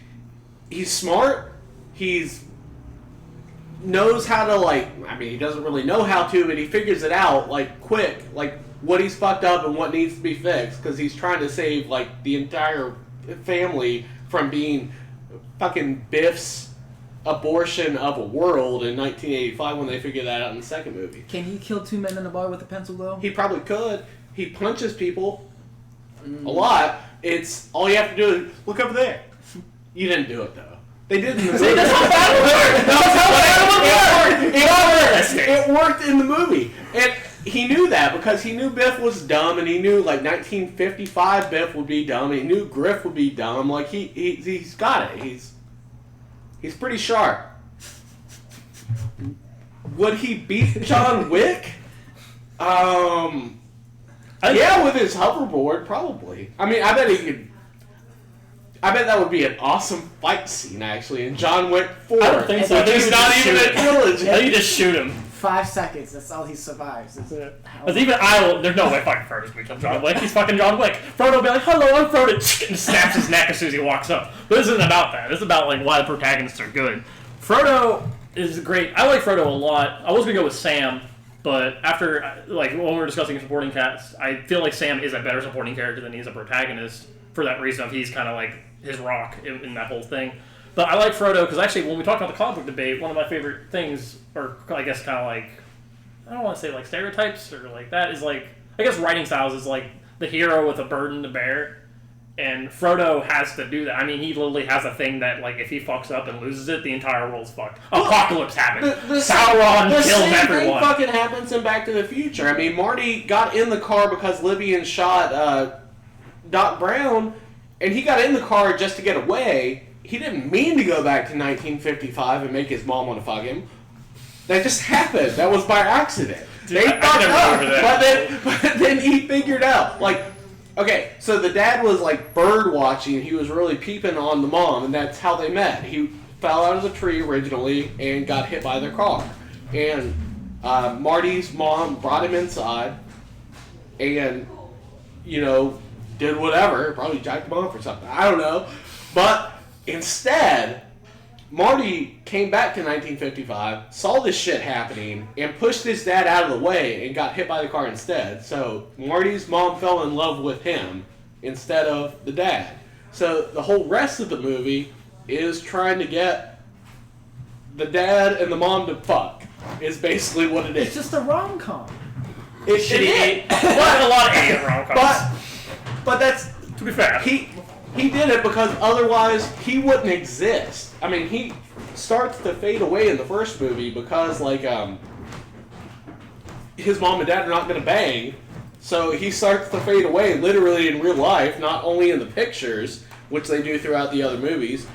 smart. He's knows how to like. I mean, he doesn't really know how to, but he figures it out like quick, like what he's fucked up and what needs to be fixed because he's trying to save like the entire family from being fucking Biff's abortion of a world in 1985 when they figured that out in the second movie. Can he kill two men in a bar with a pencil though? He probably could. He punches people a lot. It's all you have to do is look over there. You didn't do it though. They did in the movie. It worked in the movie. And he knew that because he knew Biff was dumb, and he knew like 1955 Biff would be dumb, and he knew Griff would be dumb. Like he's got it. He's pretty sharp. Would he beat John Wick? Yeah, with his hoverboard, probably. I mean, I bet he could. I bet that would be an awesome fight scene, actually, in John Wick 4. I don't think so. Which is not even a trilogy. I think you just shoot him. 5 seconds. That's all he survives. Because even there's no way fucking Frodo's gonna kill John Wick. He's fucking John Wick. Frodo will be like, hello, I'm Frodo, and snaps his neck as soon as he walks up. But this isn't about that. This is about like why the protagonists are good. Frodo is great. I like Frodo a lot. I was gonna go with Sam, but after like when we were discussing supporting cast, I feel like Sam is a better supporting character than he is a protagonist for that reason of he's kind of like his rock in that whole thing. But I like Frodo because actually when we talked about the comic book debate, one of my favorite things, or I guess kind of like, I don't want to say like stereotypes or like that, is like, I guess writing styles is like the hero with a burden to bear. And Frodo has to do that. I mean, he literally has a thing that, like, if he fucks up and loses it, the entire world's fucked. Apocalypse happens. Sauron kills everyone. The same thing fucking happens in Back to the Future. I mean, Marty got in the car because Libyan shot Doc Brown, and he got in the car just to get away. He didn't mean to go back to 1955 and make his mom want to fuck him. That just happened. That was by accident. Dude, they fucked up, but then he figured out, like, okay, so the dad was like bird watching, and he was really peeping on the mom, and that's how they met. He fell out of the tree originally and got hit by their car. And Marty's mom brought him inside and, you know, did whatever, probably jacked him off or something. I don't know. But instead, Marty came back to 1955, saw this shit happening, and pushed his dad out of the way and got hit by the car instead. So Marty's mom fell in love with him instead of the dad. So the whole rest of the movie is trying to get the dad and the mom to fuck, is basically what it is. It's just a rom-com. It is. But a lot of idiot rom-coms. But that's, to be fair, he did it because otherwise he wouldn't exist. I mean, he starts to fade away in the first movie because, like, his mom and dad are not going to bang. So he starts to fade away literally in real life, not only in the pictures, which they do throughout the other movies.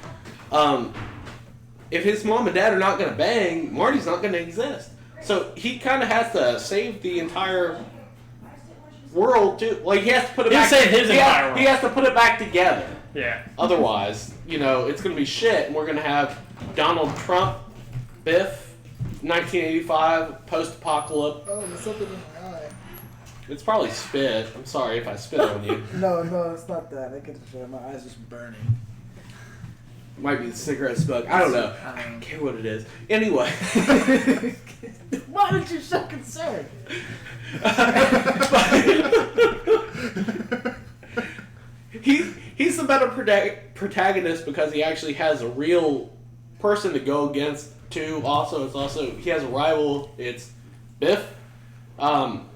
If his mom and dad are not going to bang, Marty's not going to exist. So he kind of has to save the entire world, too. Like, he has to put it back together. He has to put it back together. Yeah. Otherwise, you know, it's going to be shit, and we're going to have Donald Trump, Biff, 1985, post-apocalypse. Oh, there's something in my eye. It's probably spit. I'm sorry if I spit on you. No, it's not that. I can feel my eyes just burning. It might be the cigarette smoke. I don't know. I don't care what it is. Anyway. Why aren't you so concerned? He's the better protagonist because he actually has a real person to go against too. Also, he has a rival. It's Biff. John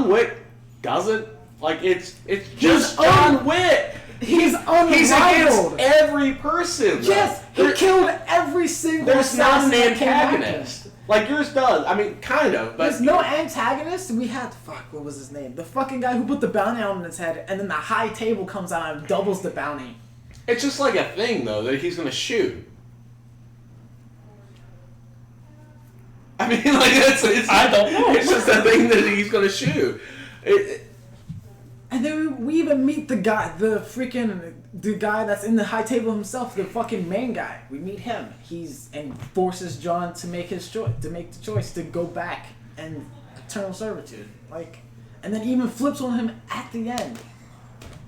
Wick doesn't. Like, it's just John Wick. He's unrivaled. He's against every person. Yes, he killed every single. There's not an antagonist. Like yours does. I mean, kind of. But there's no antagonist. We had what was his name? The fucking guy who put the bounty on his head, and then the high table comes out and doubles the bounty. It's just like a thing, though, that he's gonna shoot. I mean, like it's I don't know. It's just a thing that he's gonna shoot. And then we even meet the guy that's in the high table himself, the fucking main guy. We meet him. And forces John to make his choice, to make the choice to go back and eternal servitude. Like, and then even flips on him at the end.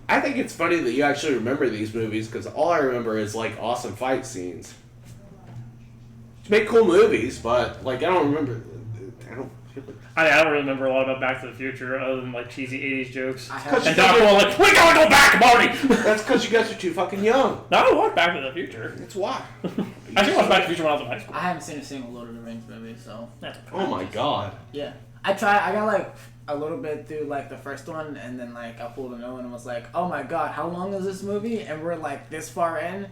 I think it's funny that you actually remember these movies because all I remember is like awesome fight scenes. You make cool movies, but like I don't remember. I don't really remember a lot about Back to the Future other than like cheesy 80s jokes. And Doc going like, we gotta go back, Marty! That's because you guys are too fucking young. No, I watched Back to the Future. That's why. I actually watched Back to the Future when I was in high school. I haven't seen a single Lord of the Rings movie, so. That's okay. Oh my god. Yeah. I got like a little bit through like the first one, and then like I pulled a note and was like, oh my god, how long is this movie? And we're like this far in.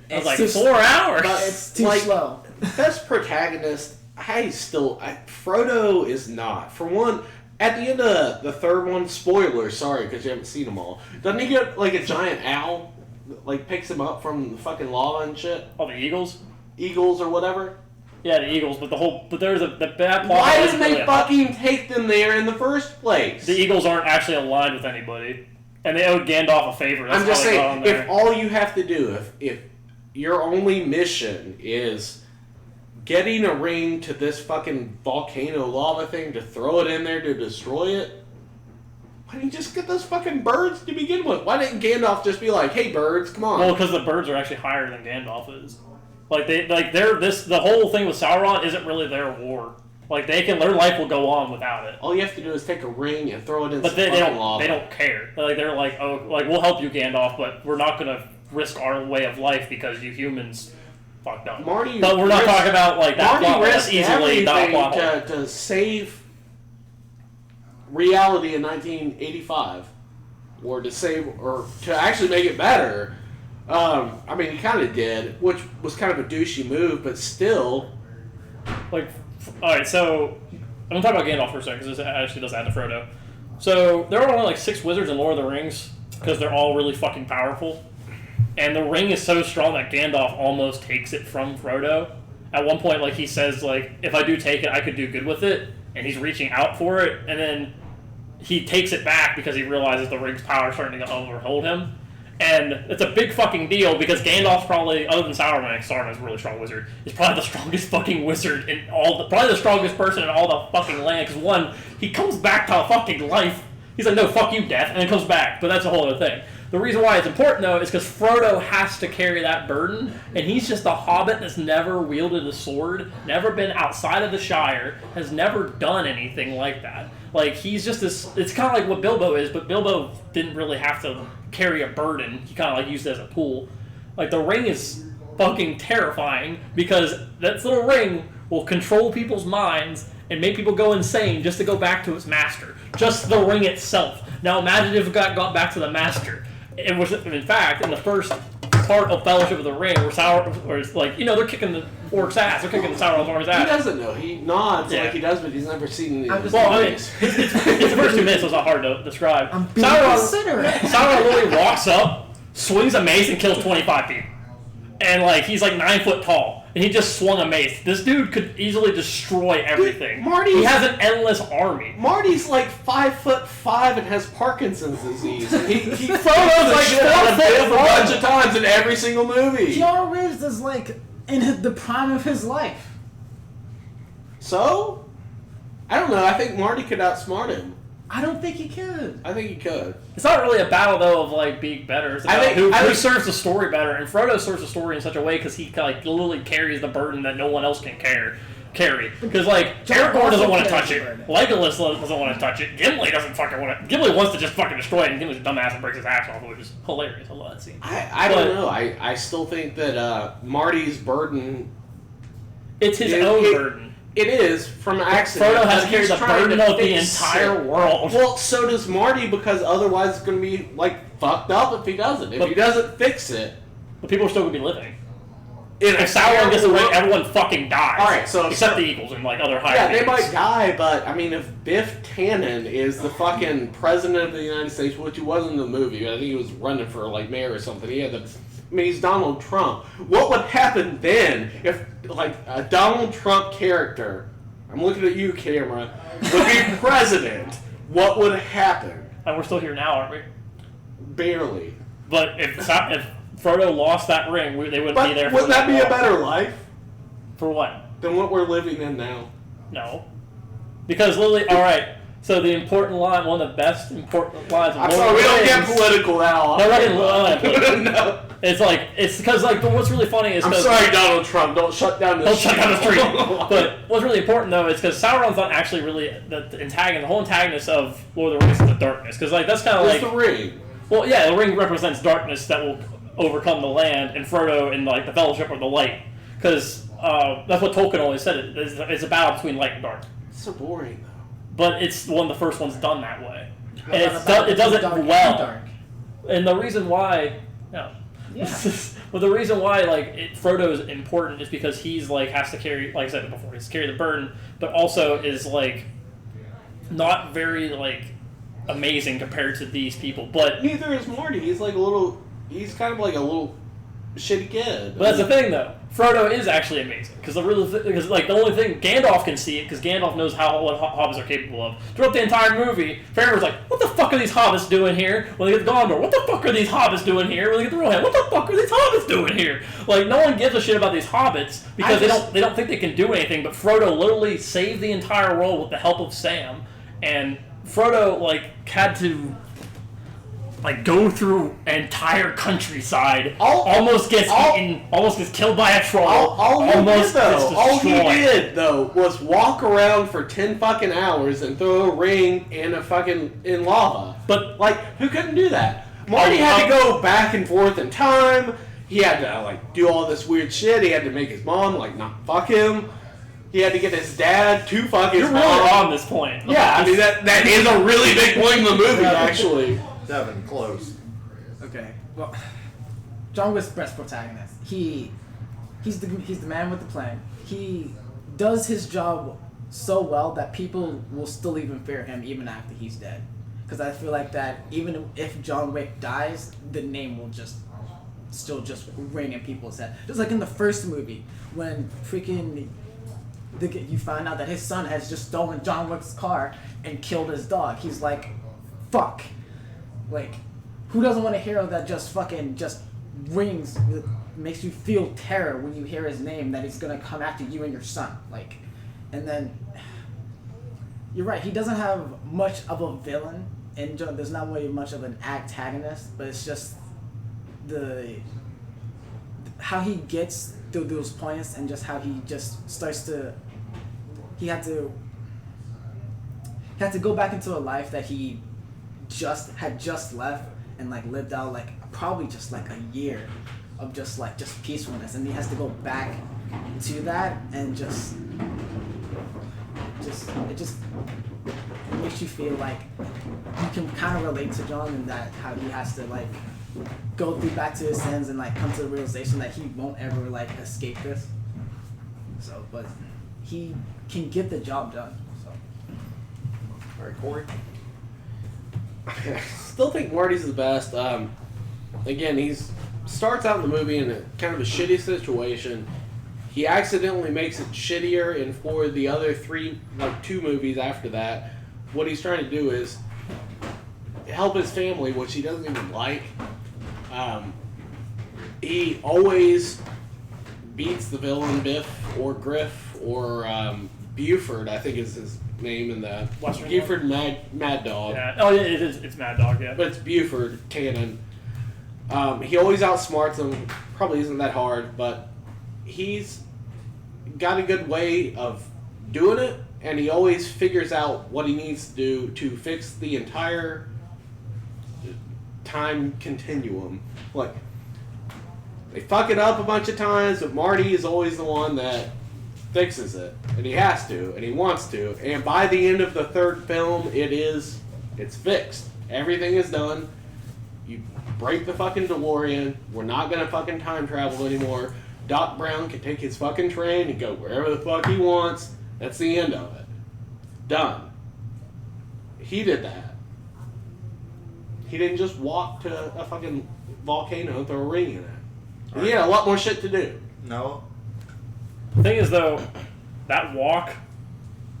It's like 4 hours. But it's too Like, slow. Best protagonist, Frodo is not. For one, at the end of the third one, spoilers, sorry, because you haven't seen them all, doesn't he get like a giant owl that like picks him up from the fucking lava and shit? Oh, the Eagles? Eagles or whatever? Yeah, the Eagles, but there's the bad plot. Why didn't they fucking take them there in the first place? The Eagles aren't actually aligned with anybody. And they owed Gandalf a favor. That's I'm just how they got saying, on there. if all you have to do, if your only mission is getting a ring to this fucking volcano lava thing to throw it in there to destroy it. Why didn't you just get those fucking birds to begin with? Why didn't Gandalf just be like, "Hey, birds, come on"? Well, because the birds are actually higher than Gandalf is. The whole thing with Sauron isn't really their war. Like their life will go on without it. All you have to do is take a ring and throw it in. But they don't care. Like they're like, oh, like we'll help you, Gandalf, but we're not gonna risk our way of life because you humans fucked up. But we're not talking about like that plot risked easily not plot to save reality in 1985, or to actually make it better. I mean, he kind of did, which was kind of a douchey move, but still. Like, all right, so I'm gonna talk about Gandalf for a second because this actually does add to Frodo. So there are only like 6 wizards in Lord of the Rings because they're all really fucking powerful, and the ring is so strong that Gandalf almost takes it from Frodo. At one point, like he says, like if I do take it, I could do good with it, and he's reaching out for it, and then he takes it back because he realizes the ring's power is starting to overhold him. And it's a big fucking deal because Gandalf's probably, other than Sauron, Sauron's a really strong wizard, is probably the strongest fucking wizard in probably the strongest person in all the fucking land. Because one, he comes back to fucking life. He's like, no, fuck you, death, and then comes back. But that's a whole other thing. The reason why it's important, though, is because Frodo has to carry that burden, and he's just a hobbit that's never wielded a sword, never been outside of the Shire, has never done anything like that. Like, he's just this... It's kind of like what Bilbo is, but Bilbo didn't really have to carry a burden. He kind of, like, used it as a tool. Like, the ring is fucking terrifying, because that little ring will control people's minds and make people go insane just to go back to its master. Just the ring itself. Now, imagine if it got back to the master. It was, in fact, in the first part of Fellowship of the Ring, where it's like, they're kicking the orc's ass, they're kicking the Sauron's arm's ass. He doesn't know. He nods like he does, but he's never seen any. It's the first 2 minutes, so it's not hard to describe. Sauron literally walks up, swings a mace, and kills 25 people. And, like, he's like 9 foot tall. And he just swung a mace. This dude could easily destroy everything. He has an endless army. Marty's like 5'5" and has Parkinson's disease. He throws like 4 foot a bunch of times in every single movie. Keanu Reeves is like in the prime of his life. So? I don't know. I think Marty could outsmart him. I don't think he could. I think he could. It's not really a battle, though, of, like, being better. It's about who serves the story better. And Frodo serves the story in such a way because he, like, literally carries the burden that no one else can carry. Because, like, Aragorn doesn't want to touch it. Legolas doesn't want to touch it. Gimli doesn't fucking want to... Gimli wants to just fucking destroy it, and Gimli's a dumbass and breaks his axe off, which is hilarious. I love that scene. I don't know. I still think that Marty's burden... It's his own burden. It is, from accident. Frodo has to carry the burden of the entire world. Well, so does Marty, because otherwise it's going to be, like, fucked up if he doesn't. If he doesn't fix it... But people are still going to be living. If Sauron gets away, everyone fucking dies. Alright, so... Except the Eagles and, like, other higher Yeah, they beings. might die, but, I mean, if Biff Tannen is the fucking president of the United States, which he was in the movie, I think he was running for, like, mayor or something, he had the... I mean, he's Donald Trump. What would happen then if, like, a Donald Trump character, I'm looking at you, camera, would be president? What would happen? And we're still here now, aren't we? Barely. But if Frodo lost that ring, they wouldn't be there. Wouldn't that be a better life? For what? Than what we're living in now. No. Because literally, all right. So the important line, one of the best important lines of I'm Lord sorry, of we the don't Rings- get political that often. No. It's because like what's really funny is I'm sorry, Donald Trump. Don't shut down the street. But what's really important though is because Sauron's not actually really the antagonist. The whole antagonist of Lord of the Rings is the darkness. Because like that's kind of like the ring. Well, yeah, the ring represents darkness that will overcome the land, and Frodo and like the Fellowship are the light. Because that's what Tolkien always said. It's a battle between light and dark. It's so boring though. But it's one of the first ones done that way, and it does it well. And the reason why, well, the reason why Frodo is important is because he's like has to carry, like I said before, he's carry the burden, but also is like not very like amazing compared to these people. But neither is Marty. He's like a little. He's kind of like a little shitty kid. But that's the thing, though. Frodo is actually amazing because the only thing Gandalf can see it because Gandalf knows what hobbits are capable of. Throughout the entire movie, Faramir's like, "What the fuck are these hobbits doing here?" When they get to Gondor, "What the fuck are these hobbits doing here?" When they get to Rohan, "What the fuck are these hobbits doing here?" Like, no one gives a shit about these hobbits because they don't think they can do anything. But Frodo literally saved the entire world with the help of Sam, and Frodo had to. Go through an entire countryside, almost gets eaten, almost gets killed by a troll. All he did though was walk around for 10 fucking hours and throw a ring in lava. But who couldn't do that? Marty had to go back and forth in time. He had to do all this weird shit. He had to make his mom not fuck him. He had to get his dad to fuck his mom. You're really on this point. Yeah, I mean that is a really big point in the movie actually. Devin, close. Okay. Well, John Wick's best protagonist. He's the man with the plan. He does his job so well that people will still even fear him even after he's dead. Because I feel like that even if John Wick dies, the name will still ring in people's head. Just like in the first movie when you find out that his son has just stolen John Wick's car and killed his dog. He's like, fuck. Who doesn't want a hero that just rings, makes you feel terror when you hear his name, that he's gonna come after you and your son? And then, you're right, he doesn't have much of a villain, and there's not really much of an antagonist, but it's just how he gets through those points, and just how he just starts to, he had to go back into a life that he had just left and lived out probably just a year of just peacefulness, and he has to go back to that, and it just makes you feel like you can kind of relate to John, and that how he has to go back to his sins and come to the realization that he won't ever escape this. So, but he can get the job done. So, All right, Corey. I still think Marty's the best. Again, he starts out in the movie in a kind of a shitty situation. He accidentally makes it shittier, and for the other two movies after that, what he's trying to do is help his family, which he doesn't even like. He always beats the villain, Biff or Griff or Buford, I think is his name in the Western Buford Mad Dog. Yeah. Oh, yeah, it is. It's Mad Dog. Yeah. But it's Buford canon. He always outsmarts him. Probably isn't that hard, but he's got a good way of doing it, and he always figures out what he needs to do to fix the entire time continuum. They fuck it up a bunch of times, but Marty is always the one that fixes it, and he has to, and he wants to, and by the end of the third film, it's fixed. Everything is done. You break the fucking DeLorean. We're not gonna fucking time travel anymore. Doc Brown can take his fucking train and go wherever the fuck he wants. That's the end of it. Done. He did that. He didn't just walk to a fucking volcano and throw a ring in it. He had a lot more shit to do. No. The thing is, though, that walk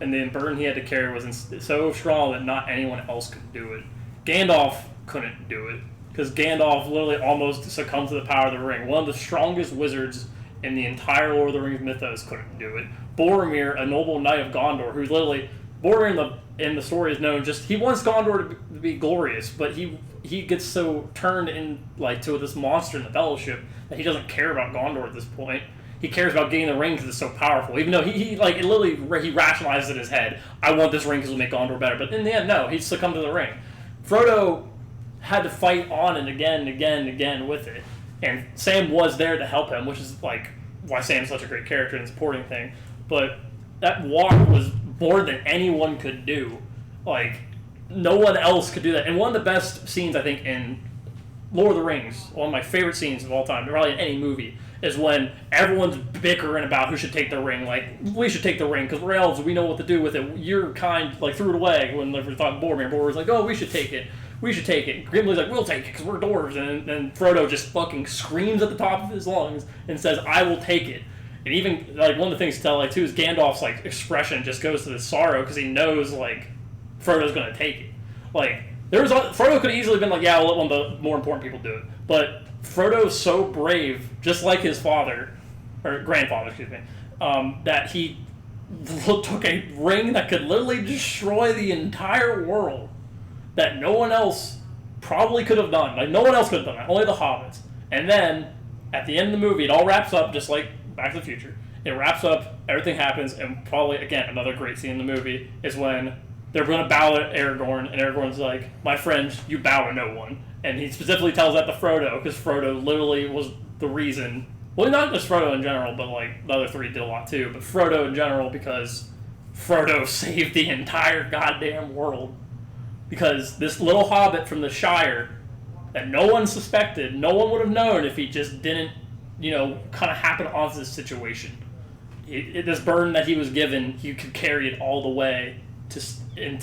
and the burden he had to carry was so strong that not anyone else could do it. Gandalf couldn't do it because Gandalf literally almost succumbed to the power of the ring. One of the strongest wizards in the entire Lord of the Rings mythos couldn't do it. Boromir, a noble knight of Gondor, who's literally Boromir in the story is known he wants Gondor to be glorious, but he gets so turned in to this monster in the Fellowship that he doesn't care about Gondor at this point. He cares about getting the ring because it's so powerful. Even though he rationalizes in his head, I want this ring because it'll make Gondor better. But in the end, no, he succumbed to the ring. Frodo had to fight on and again with it. And Sam was there to help him, which is why Sam's such a great character and supporting thing. But that walk was more than anyone could do. No one else could do that. And one of the best scenes, I think, in Lord of the Rings, one of my favorite scenes of all time, probably in any movie, is when everyone's bickering about who should take the ring. We should take the ring because we're elves, we know what to do with it. Your kind, threw it away when they were talking Boromir. Boromir's like, oh, we should take it. we should take it. And Gimli's like, we'll take it because we're dwarves. And then Frodo just fucking screams at the top of his lungs and says, I will take it. And even, like, one of the things to tell, like, too, is Gandalf's, like, expression just goes to the sorrow because he knows, like, Frodo's going to take it. Like, Frodo could have easily been like, yeah, I'll let one of the more important people do it. But Frodo's so brave, just like his father, or grandfather, excuse me, that he took a ring that could literally destroy the entire world that no one else probably could have done. Like, no one else could have done that, only the hobbits. And then, at the end of the movie, it all wraps up just like Back to the Future. It wraps up, everything happens, and probably, again, another great scene in the movie is when they're going to bow at Aragorn, and Aragorn's like, my friend, you bow to no one. And he specifically tells that to Frodo, because Frodo literally was the reason. Well, not just Frodo in general, but like the other three did a lot too. But Frodo in general, because Frodo saved the entire goddamn world. Because this little hobbit from the Shire that no one suspected, no one would have known if he just didn't, kind of happen onto this situation. This burden that he was given, he could carry it all the way to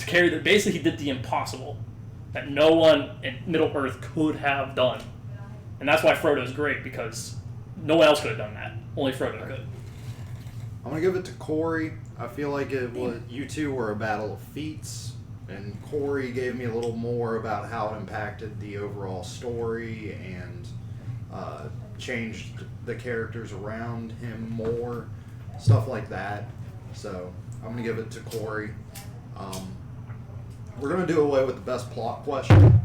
carry that. Basically, he did the impossible that no one in Middle Earth could have done, and that's why Frodo's great, because no one else could have done that. Only Frodo could. I'm gonna give it to Corey. I feel like you two were a battle of feats, and Corey gave me a little more about how it impacted the overall story and changed the characters around him more, stuff like that. So I'm gonna give it to Corey. We're gonna do away with the best plot question.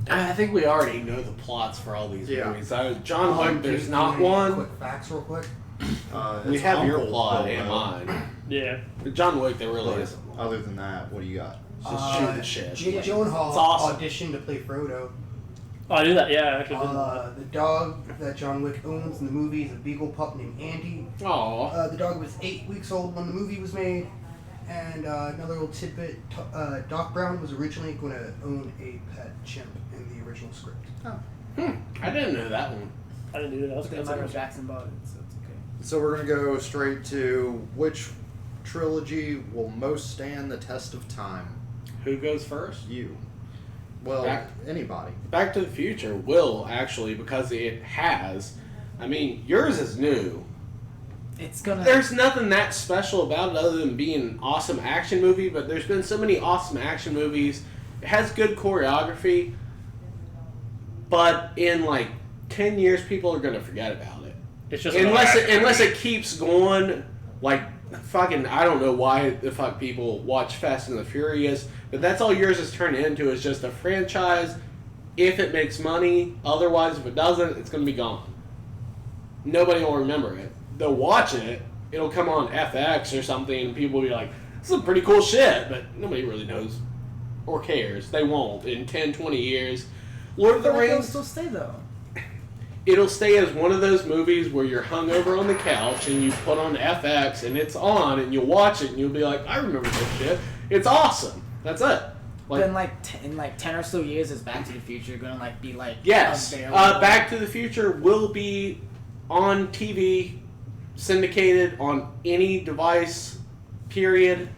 I think we already know the plots for all these movies. John Wick, there's do not any one. Quick facts, real quick. We It's have your Uncle plot Bilbo. and mine. Yeah. But John Wick, there really But isn't one. other than that, what do you got? Just shoot the shit. Jake Gyllenhaal It's awesome. auditioned to play Frodo. Oh, I knew that. Yeah, I actually did. The dog that John Wick owns in the movie is a beagle pup named Andy. Aw. The dog was 8 weeks old when the movie was made. And another little tidbit, Doc Brown was originally going to own a pet chimp in the original script. I didn't know that one. I didn't do that. That was But good. then Michael Jackson bought it, so it's okay. So we're gonna go straight to which trilogy will most stand the test of time? Who goes first? You. Well, anybody. Back to the Future will, actually, because it has. I mean, yours is new. It's gonna. There's nothing that special about it other than being an awesome action movie, but there's been so many awesome action movies. It has good choreography, but in like 10 years, people are going to forget about it. It's just Unless it keeps going, like, fucking, I don't know why the fuck people watch Fast and the Furious, but that's all yours is turned into, is just a franchise. If it makes money, otherwise, if it doesn't, it's going to be gone. Nobody will remember it. They'll watch it, it'll come on FX or something, and people will be like, this is pretty cool shit, but nobody really knows or cares. They won't. In 10, 20 years, Lord of the It'll Rings, still stay though. it'll stay as one of those movies where you're hung over on the couch and you put on FX and it's on and you'll watch it and you'll be like, I remember this shit. It's awesome. That's it. But in like 10 or so years, is Back to the Future gonna be like Yes. available? Back to the Future will be on TV, syndicated on any device, period,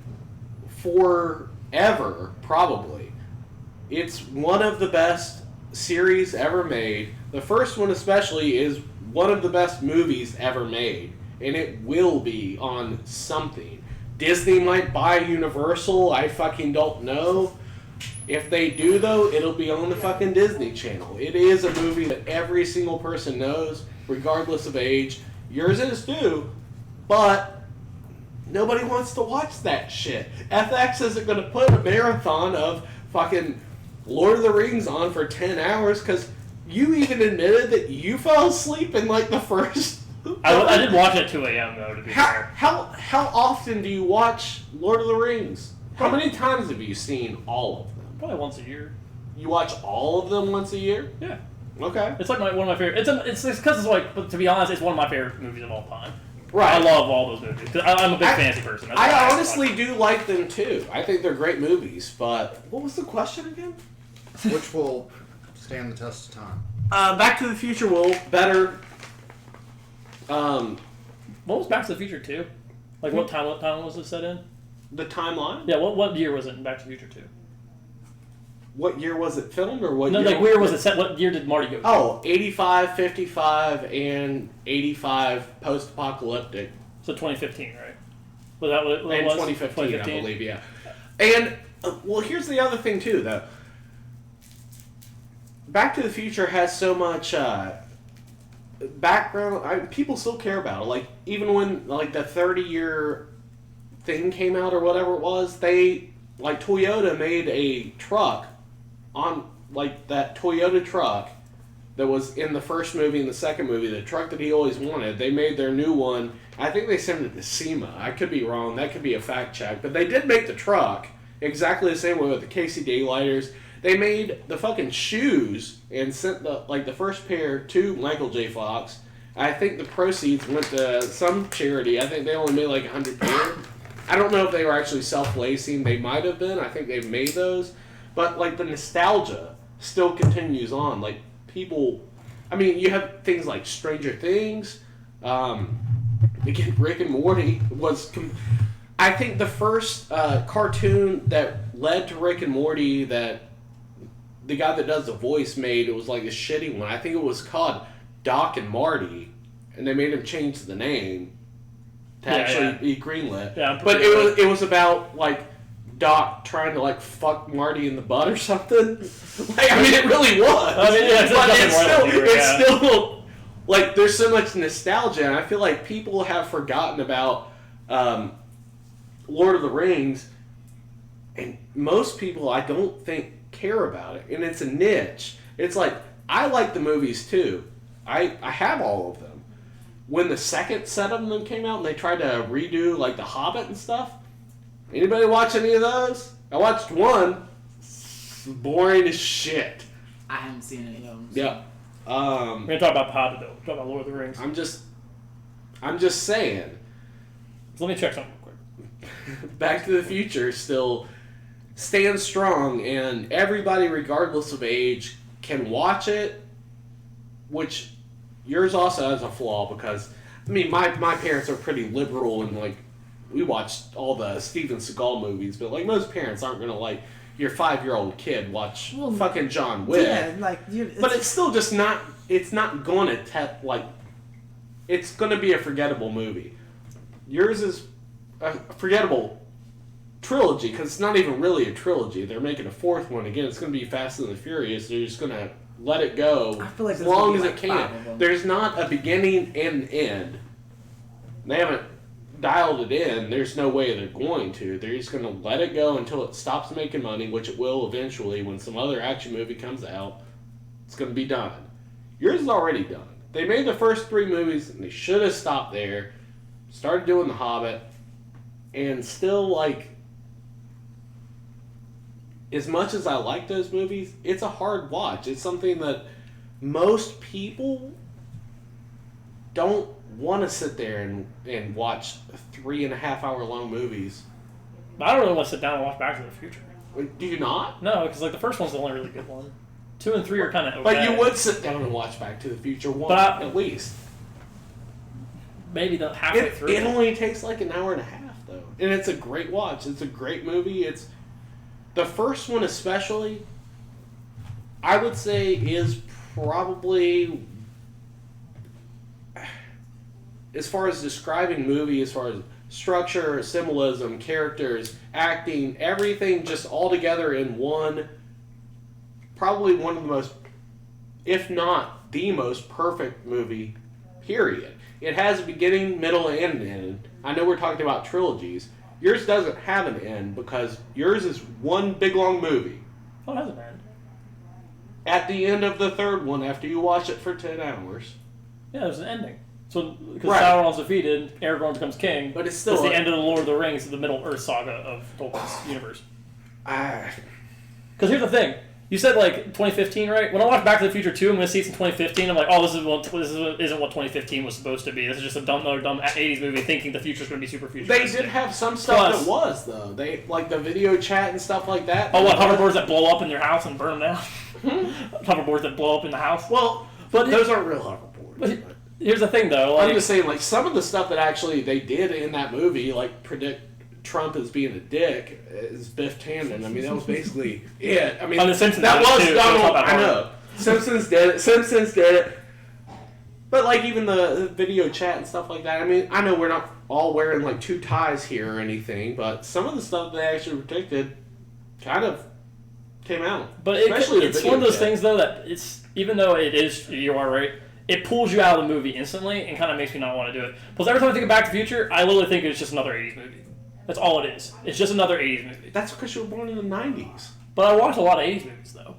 forever, probably. It's one of the best series ever made. The first one especially is one of the best movies ever made, and it will be on something. Disney might buy Universal, I fucking don't know. If they do, though, it'll be on the fucking Disney Channel. It is a movie that every single person knows, regardless of age. Yours is too, but nobody wants to watch that shit. FX isn't going to put a marathon of fucking Lord of the Rings on for 10 hours, because you even admitted that you fell asleep in like the first... I did watch it at 2 a.m. though, to be fair. How often do you watch Lord of the Rings? How many times have you seen all of them? Probably once a year. You watch all of them once a year? Yeah. Okay. It's like one of my favorite. It's because it's like, but to be honest, it's one of my favorite movies of all time. Right. I love all those movies. 'Cause I'm a big fantasy person. That's why I watch honestly them. do like them too. I think they're great movies, but what was the question again? Which will stand the test of time? Back to the Future will better. What was Back to the Future 2? Like what time was it set in? The timeline? Yeah. What year was it in Back to the Future 2? what year was it filmed, or what No, year? like where was it set? What year did Marty go to? Oh, 85, 55, and 85 post-apocalyptic. So 2015, right? Was that what it And was? 2015, I believe, yeah. And, well, here's the other thing, too, though. Back to the Future has so much background. People still care about it. Like, even when, like, the 30-year thing came out or whatever it was, Toyota made a truck on, like, that Toyota truck that was in the first movie and the second movie, the truck that he always wanted. They made their new one. I think they sent it to SEMA. I could be wrong. That could be a fact check. But they did make the truck exactly the same way with the Casey Daylighters. They made the fucking shoes and sent the first pair to Michael J. Fox. I think the proceeds went to some charity. I think they only made like 100 pair. I don't know if they were actually self-lacing. They might have been. I think they've made those. But like the nostalgia still continues on. Like people, I mean, you have things like Stranger Things. Again, Rick and Morty was. I think the first cartoon that led to Rick and Morty that the guy that does the voice made, it was like a shitty one. I think it was called Doc and Marty, and they made him change the name to actually be greenlit. Yeah, but it was about like Doc trying to like fuck Marty in the butt or something. Like, I mean, it really was. I mean, yeah, but it's still like there's so much nostalgia, and I feel like people have forgotten about Lord of the Rings, and most people I don't think care about it, and it's a niche. It's like I like the movies too. I have all of them. When the second set of them came out and they tried to redo like The Hobbit and stuff, anybody watch any of those? I watched one. It's boring as shit. I haven't seen any of them. So. Yeah. We're gonna talk about The Hobbit though. Talk about Lord of the Rings. I'm just saying. So let me check something real quick. Back to the Future still stands strong, and everybody, regardless of age, can watch it. Which yours also has a flaw because, I mean, my parents are pretty liberal and like we watched all the Steven Seagal movies, but like most parents aren't gonna like your 5-year-old kid watch fucking John Wick. Yeah, But it's still just not. It's not going to like. It's going to be a forgettable movie. Yours is a forgettable trilogy because it's not even really a trilogy. They're making a fourth one again. It's going to be Fast and the Furious. They're just going to let it go I feel like as long as it can. There's not a beginning and an end. They haven't dialed it in. There's no way they're going to. They're just going to let it go until it stops making money, which it will eventually when some other action movie comes out. It's going to be done. Yours is already done. They made the first 3 movies, and they should have stopped there. Started doing The Hobbit, and still, like, as much as I like those movies, it's a hard watch. It's something that most people don't want to sit there and watch 3.5 hour long movies. I don't really want to sit down and watch Back to the Future. Do you not? No, because like the first one's the only really good one. 2 and 3 are kind of okay. But you would sit down and watch Back to the Future one at least. Maybe the halfway through. It only takes like an hour and a half though, and it's a great watch. It's a great movie. It's the first one especially. I would say is probably, as far as describing movie, as far as structure, symbolism, characters, acting, everything just all together in one. Probably one of the most, if not the most perfect movie, period. It has a beginning, middle, and end. I know we're talking about trilogies. Yours doesn't have an end because yours is one big long movie. Oh, it has an end. At the end of the third one, after you watch it for 10 hours. Yeah, there's an ending. So, because Sauron's defeated, Aragorn becomes king. But it's still the end of the Lord of the Rings, the Middle Earth saga of Tolkien's universe. Because here's the thing. You said, like, 2015, right? When I watch Back to the Future 2, I'm going to see it's in 2015. I'm like, oh, this isn't what 2015 was supposed to be. This is just another dumb 80s movie thinking the future's going to be super futuristic. They did have some stuff that was, though. They like the video chat and stuff like that. Oh, what, hoverboards that blow up in your house and burn them down? Hoverboards that blow up in the house? Well, but those aren't real hoverboards. But here's the thing, though. Like, I'm just saying, like, some of the stuff that actually they did in that movie, like, predict Trump is being a dick is Biff Tannen. I mean, that was basically it. I mean, On the Simpsons that did it was too, Donald. so it's not that I hard. know. Simpsons did it. But like even the video chat and stuff like that. I mean, I know we're not all wearing like two ties here or anything, but some of the stuff they actually predicted kind of came out. But especially the it's video one of those chat. things though that it's even though it is you are right, it pulls you out of the movie instantly and kind of makes me not want to do it. Plus, every time I think of Back to the Future, I literally think it's just another '80s movie. That's all it is. It's just another '80s movie. That's because you were born in the '90s. But I watch a lot of '80s movies though,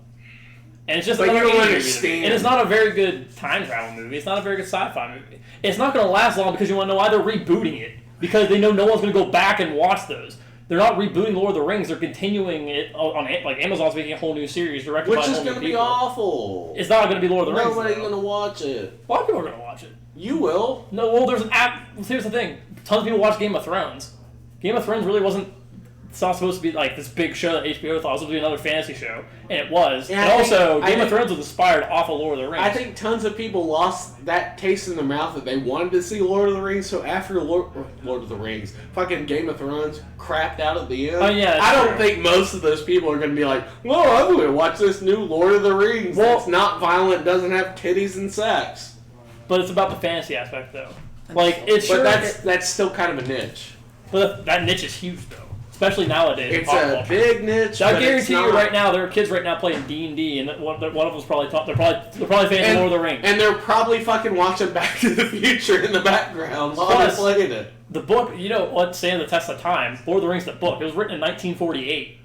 and it's just But another you don't 80s movie. understand. And it's not a very good time travel movie. It's not a very good sci-fi movie. It's not going to last long because you want to know why they're rebooting it because they know no one's going to go back and watch those. They're not rebooting Lord of the Rings. They're continuing it on like Amazon's making a whole new series directed Which by is whole new going to be people. awful. It's not going to be Lord of the Rings. Nobody's though. going to watch it. A lot of people are going to watch it. You will. No, well, there's an app. Here's the thing: tons of people watch Game of Thrones. Game of Thrones really wasn't. It's not supposed to be like this big show that HBO thought was going to be another fantasy show, and it was. Yeah, and I also, think- Game of Thrones was inspired off of Lord of the Rings. I think tons of people lost that taste in their mouth that they wanted to see Lord of the Rings. So after Lord of the Rings, fucking Game of Thrones crapped out at the end. Oh, yeah, that's I don't true. think most of those people are going to be like, "Well, I'm going to watch this new Lord of the Rings. Well- It's not violent, doesn't have titties and sex." but it's about the fantasy aspect, though. Like it's But sure, that's still kind of a niche. but that niche is huge, though, especially nowadays. in It's pop a culture. big niche. I but it's guarantee you not. right now, there are kids right now playing D&D, and one of them's probably they're probably fans of Lord of the Rings. And they're probably fucking watching Back to the Future in the background while they're Plus- playing it. The book, you know what, stand the test of time. Lord of the Rings, the book, it was written in 1948,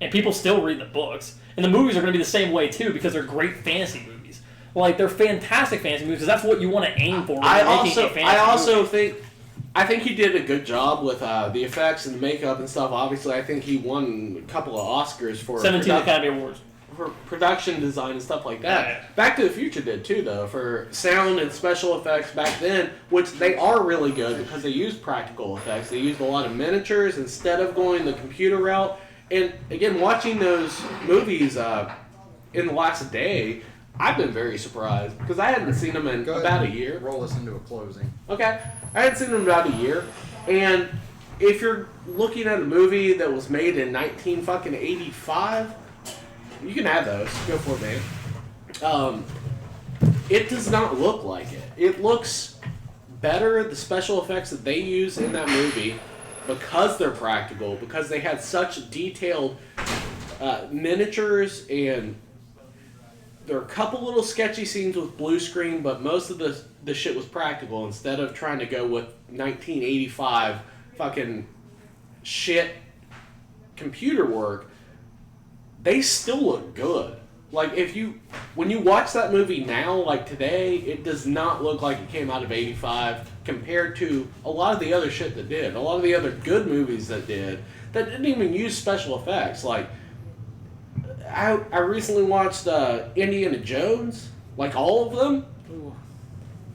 and people still read the books. And the movies are going to be the same way too because they're great fantasy movies. Like they're fantastic fantasy movies because that's what you want to aim for. When I you're making a fantasy movie. think he did a good job with the effects and the makeup and stuff. Obviously, I think he won a couple of Oscars for 17 Academy Awards. for production design and stuff like that. Yeah. Back to the Future did too, though, for sound and special effects back then, which they are really good because they used practical effects. They used a lot of miniatures instead of going the computer route. And again, watching those movies in the last day, I've been very surprised because I hadn't seen them in Go ahead about a and year. Roll us into a closing. Okay, I hadn't seen them in about a year, and if you're looking at a movie that was made in 1985, you can have those. Go for it, man. It does not look like it. It looks better. The special effects that they use in that movie, because they're practical, because they had such detailed miniatures, and there are a couple little sketchy scenes with blue screen, but most of the shit was practical instead of trying to go with 1985 fucking shit computer work. They still look good. Like when you watch that movie now, like today, it does not look like it came out of '85 compared to a lot of the other shit that did. A lot of the other good movies that didn't even use special effects. Like I recently watched Indiana Jones, like all of them.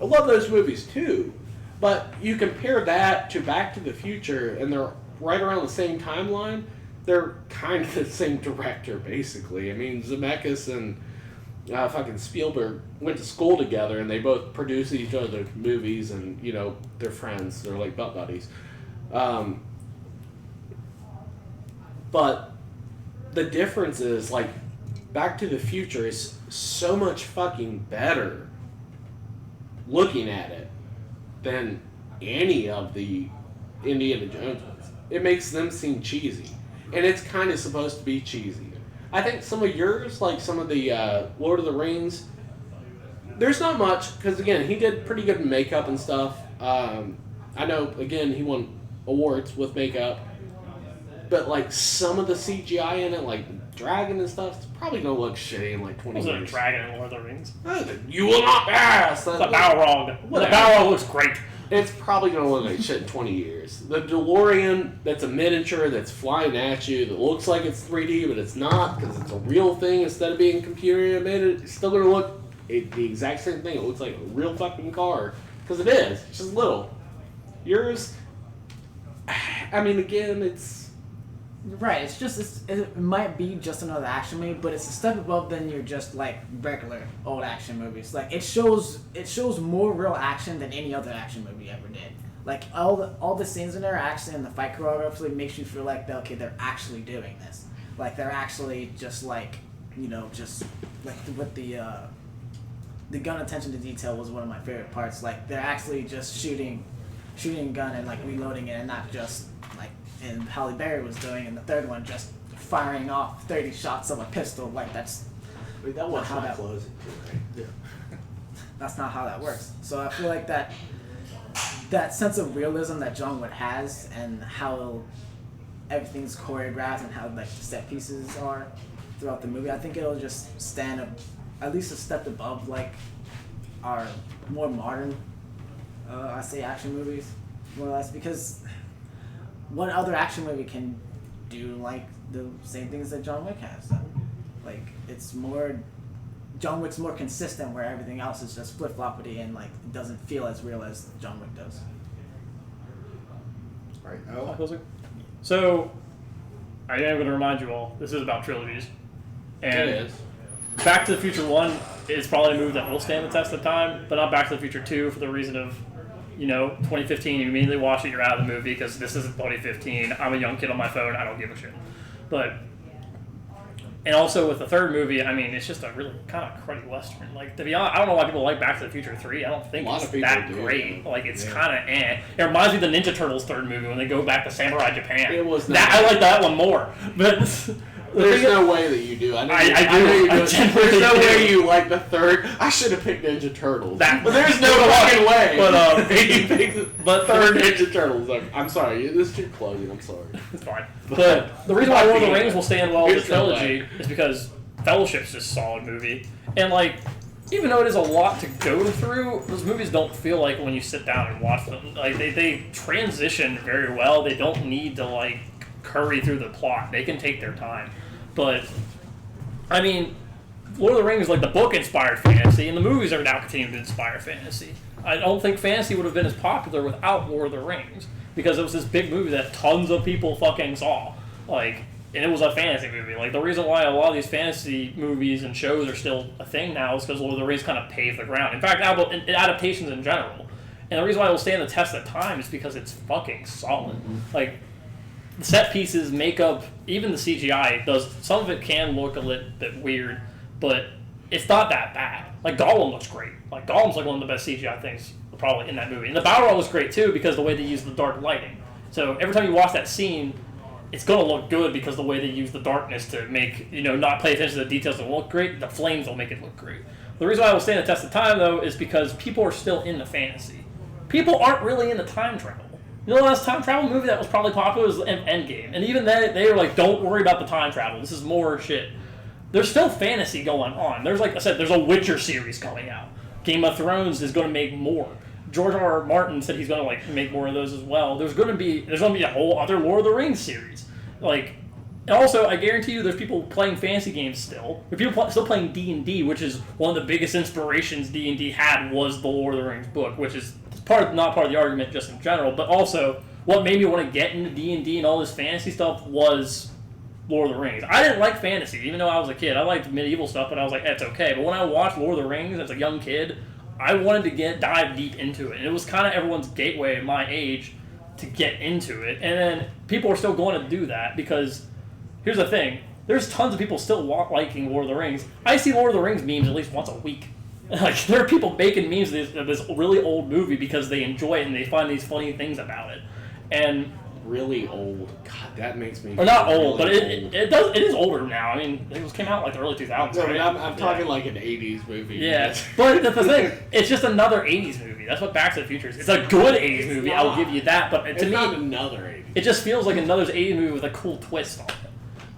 I love those movies too, but you compare that to Back to the Future, and they're right around the same timeline. They're kind of the same director, basically. I mean, Zemeckis and fucking Spielberg went to school together, and they both produce each other's movies, and you know they're friends. They're like butt buddies. But the difference is, like, Back to the Future is so much fucking better looking at it than any of the Indiana Jones ones. It makes them seem cheesy. And it's kind of supposed to be cheesy. I think some of yours, like some of the Lord of the Rings, there's not much, because again, he did pretty good makeup and stuff. I know, again, he won awards with makeup. But like some of the CGI in it, like dragon and stuff, it's probably gonna look shitty in like 20 Was it a years. dragon in Lord of the Rings? You will not pass! It's a Balrog. The Whatever. Balrog looks great. It's probably gonna look like shit in 20 years. The DeLorean, that's a miniature that's flying at you, that looks like it's 3D, but it's not, because it's a real thing instead of being computer animated. It's still gonna look the exact same thing. It looks like a real fucking car, because it is. It's just little. Yours, I mean, again, it's. Right, it might be just another action movie, but it's a step above than your just like regular old action movies. Like it shows more real action than any other action movie ever did. Like all the scenes in there actually in the fight choreography makes you feel like they're actually doing this. Like they're actually just like, just like with the gun attention to detail was one of my favorite parts. Like they're actually just shooting a gun and like reloading it, and not just like and Halle Berry was doing in the third one, just firing off 30 shots of a pistol. Like that's Wait, that was how not that closing, right? that's not how that works. So I feel like that sense of realism that John Wick has, and how everything's choreographed and how like the set pieces are throughout the movie, I think it'll just stand at least a step above like our more modern, I say action movies, more or less, because what other action movie can do like the same things that John Wick has done? Like John Wick's more consistent, where everything else is just flip-floppity and like it doesn't feel as real as John Wick does. Right. Oh. So, I am going to remind you all, this is about trilogies. And It is. Back to the Future 1 is probably a movie that will stand the test of time, but not Back to the Future 2 for the reason of, 2015, you immediately watch it, you're out of the movie because this isn't 2015. I'm a young kid on my phone, I don't give a shit. And also with the third movie, I mean, it's just a really kind of cruddy Western. Like, to be honest, I don't know why people like Back to the Future 3. I don't think A lot it's of people that do, great. yeah. Like, it's kind of eh. It reminds me of the Ninja Turtles third movie when they go back to Samurai Japan. It was that. not- I like that one more. But There's no way that you do. I know. I you, do. I know you I do. genuinely There's no do. way you like the third. I should have picked Ninja Turtles. That- but there's no so do I. fucking way. But, he picked but third Ninja Turtles. I'm sorry. This is too closing. I'm sorry. It's fine. But the reason why Lord of the Rings will stand well with the Here's no trilogy is because Fellowship's just a solid movie. And, like, even though it is a lot to go through, those movies don't feel like when you sit down and watch them. Like, they transition very well. They don't need to, like, curry through the plot. They can take their time. But, I mean, Lord of the Rings, like, the book inspired fantasy, and the movies are now continuing to inspire fantasy. I don't think fantasy would have been as popular without Lord of the Rings, because it was this big movie that tons of people fucking saw. Like, and it was a fantasy movie. Like, the reason why a lot of these fantasy movies and shows are still a thing now is because Lord of the Rings kind of paved the ground. In fact, adaptations in general. And the reason why it will stand the test of time is because it's fucking solid. Like, the set pieces, makeup, even the CGI does. Some of it can look a little bit weird, but it's not that bad. Like, Gollum looks great. Like, Gollum's like one of the best CGI things probably in that movie. And the battle royale was great too because the way they use the dark lighting. So every time you watch that scene, it's going to look good because the way they use the darkness to make, not pay attention to the details that look great, the flames will make it look great. The reason why I will stand the test of time, though, is because people are still into fantasy. People aren't really into time travel. The last time travel movie that was probably popular was Endgame. And even then, they were like, don't worry about the time travel. This is more shit. There's still fantasy going on. There's, like I said, there's a Witcher series coming out. Game of Thrones is going to make more. George R. Martin said he's going to make more of those as well. There's going to be a whole other Lord of the Rings series. And also, I guarantee you, there's people playing fantasy games still. There's people still playing D&D, which is one of the biggest inspirations D&D had was the Lord of the Rings book, which is not part of the argument just in general, but also what made me want to get into D&D and all this fantasy stuff was Lord of the Rings. I didn't like fantasy, even though I was a kid. I liked medieval stuff, but I was like, it's okay. But when I watched Lord of the Rings as a young kid, I wanted to dive deep into it. And it was kind of everyone's gateway at my age to get into it. And then people are still going to do that because, here's the thing, there's tons of people still liking Lord of the Rings. I see Lord of the Rings memes at least once a week. Like, there are people making memes of this really old movie because they enjoy it and they find these funny things about it. And Really old. God, that makes me. or not really old, but old. it is older now. I mean, it came out like the early 2000s. No, right? I'm talking like an 80s movie. Yeah, but that's the thing. It's just another 80s movie. That's what Back to the Future is. It's a good 80s movie, I'll give you that. But It's to me, not another 80s. it just feels like another 80s movie with a cool twist on it.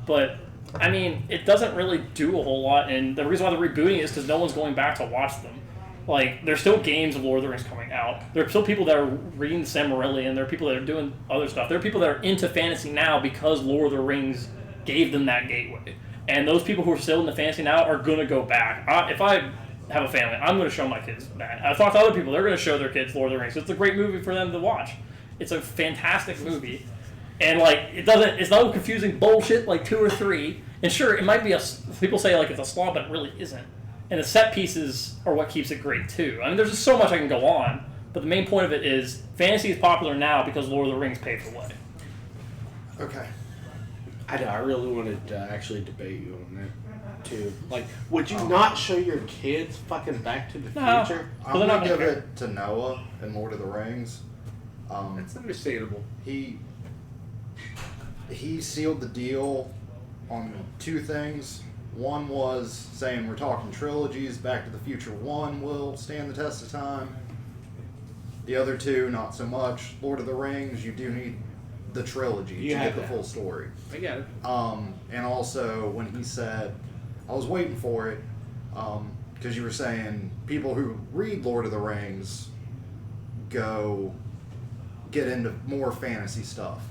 But, I mean, it doesn't really do a whole lot, and the reason why they're rebooting it is because no one's going back to watch them. Like, there's still games of Lord of the Rings coming out. There are still people that are reading the Silmarillion. There are people that are doing other stuff. There are people that are into fantasy now because Lord of the Rings gave them that gateway. And those people who are still into fantasy now are going to go back. If I have a family, I'm going to show my kids that. I've talked to other people. They're going to show their kids Lord of the Rings. It's a great movie for them to watch. It's a fantastic movie. And, like, it's not confusing bullshit like 2 or 3. And sure, it might be people say, like, it's a slog, but it really isn't. And the set pieces are what keeps it great, too. I mean, there's just so much I can go on. But the main point of it is fantasy is popular now because Lord of the Rings paved the way. Okay. I really wanted to actually debate you on that too. Like, would you not show your kids fucking Back to the No. Future? I'm they're not gonna give gonna care. it to Noah in Lord of the Rings. That's understandable. He sealed the deal on two things. One was saying we're talking trilogies. Back to the Future 1 will stand the test of time. The other two, not so much. Lord of the Rings, you do need the trilogy You to have get the that. full story. I got it. And also when he said, I was waiting for it, because you were saying people who read Lord of the Rings get into more fantasy stuff.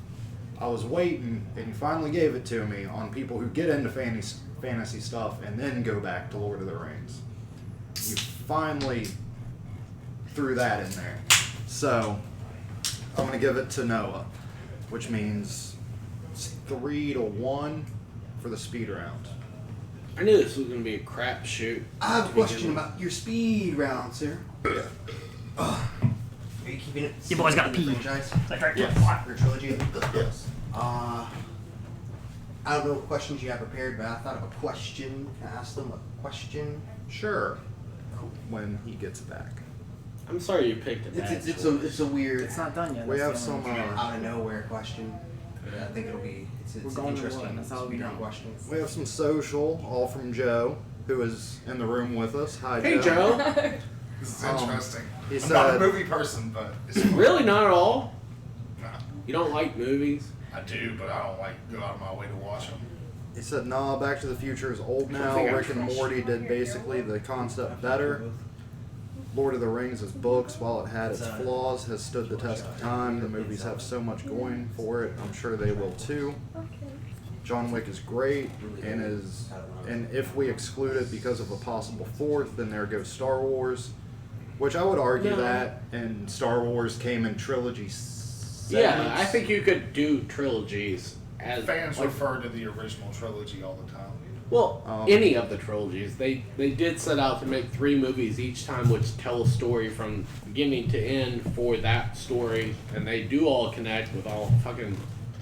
I was waiting, and you finally gave it to me on people who get into fantasy stuff and then go back to Lord of the Rings. You finally threw that in there. So, I'm going to give it to Noah, which means it's 3-1 for the speed round. I knew this was going to be a crap shoot. I have a to begin question with. about your speed round, sir. Are you keeping it? You boys gotta for the pee. Franchise? That's right. Yes. For trilogy? Yes. I don't know what questions you have prepared, but I thought of a question. Can I ask them a question? Sure. When he gets back. I'm sorry you picked it. It's a weird, It's not done yet. We have that's the some, only- out of nowhere question. I think it'll be. It's We're an going to interesting war, that's how we speedrun know. question. we have some social, all from Joe, who is in the room with us. Hi, Hey, Joe. This is Um, interesting. he I'm not a said- movie person, but it's fun. Really? Not at all? No, You don't like movies? I do, but I don't like go out of my way to watch them. He said, nah, Back to the Future is old now. think I Rick and trust Morty did basically the concept better. Lord of the Rings as books, while it had its flaws, has stood the test of time. The movies have so much going for it. I'm sure they will too. John Wick is great, and if we exclude it because of a possible fourth, then there goes Star Wars, which I would argue No. that, and Star Wars came in trilogy segments. Yeah, I think you could do trilogies as Fans like, refer to the original trilogy all the time. well, any of the trilogies. They did set out to make 3 movies each time, which tell a story from beginning to end for that story, and they do all connect with all fucking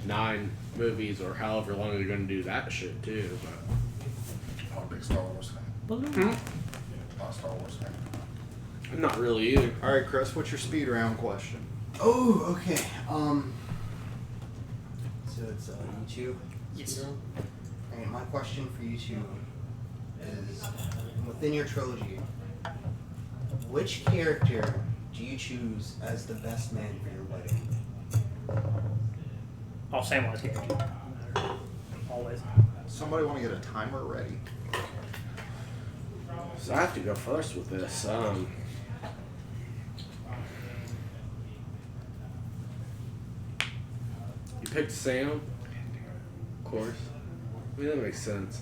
9 movies or however long they're going to do that shit too. But I'm a big Star Wars fan. Not a Star Wars fan. I'm not really either. All right, Chris, what's your speed round question? Oh, okay. So it's you two. Yes. And my question for you two is, within your trilogy, which character do you choose as the best man for your wedding? Oh, Samwise Gamgee. Always. Somebody want to get a timer ready? So I have to go first with this. You picked Sam, of course. I mean, that makes sense.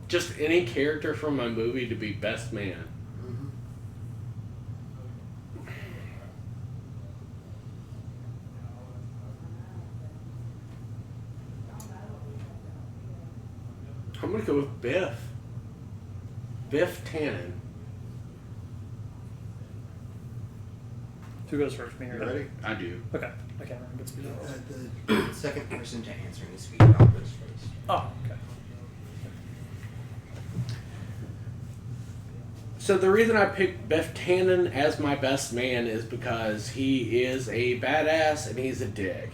Just any character from my movie to be best man. I'm gonna go with Biff. Biff Tannen. Who goes first? Me or You you? ready? I do. Okay. I can't remember. It's speed. The second person to answer in the speed round goes first. Oh, okay. So the reason I picked Biff Tannen as my best man is because he is a badass and he's a dick.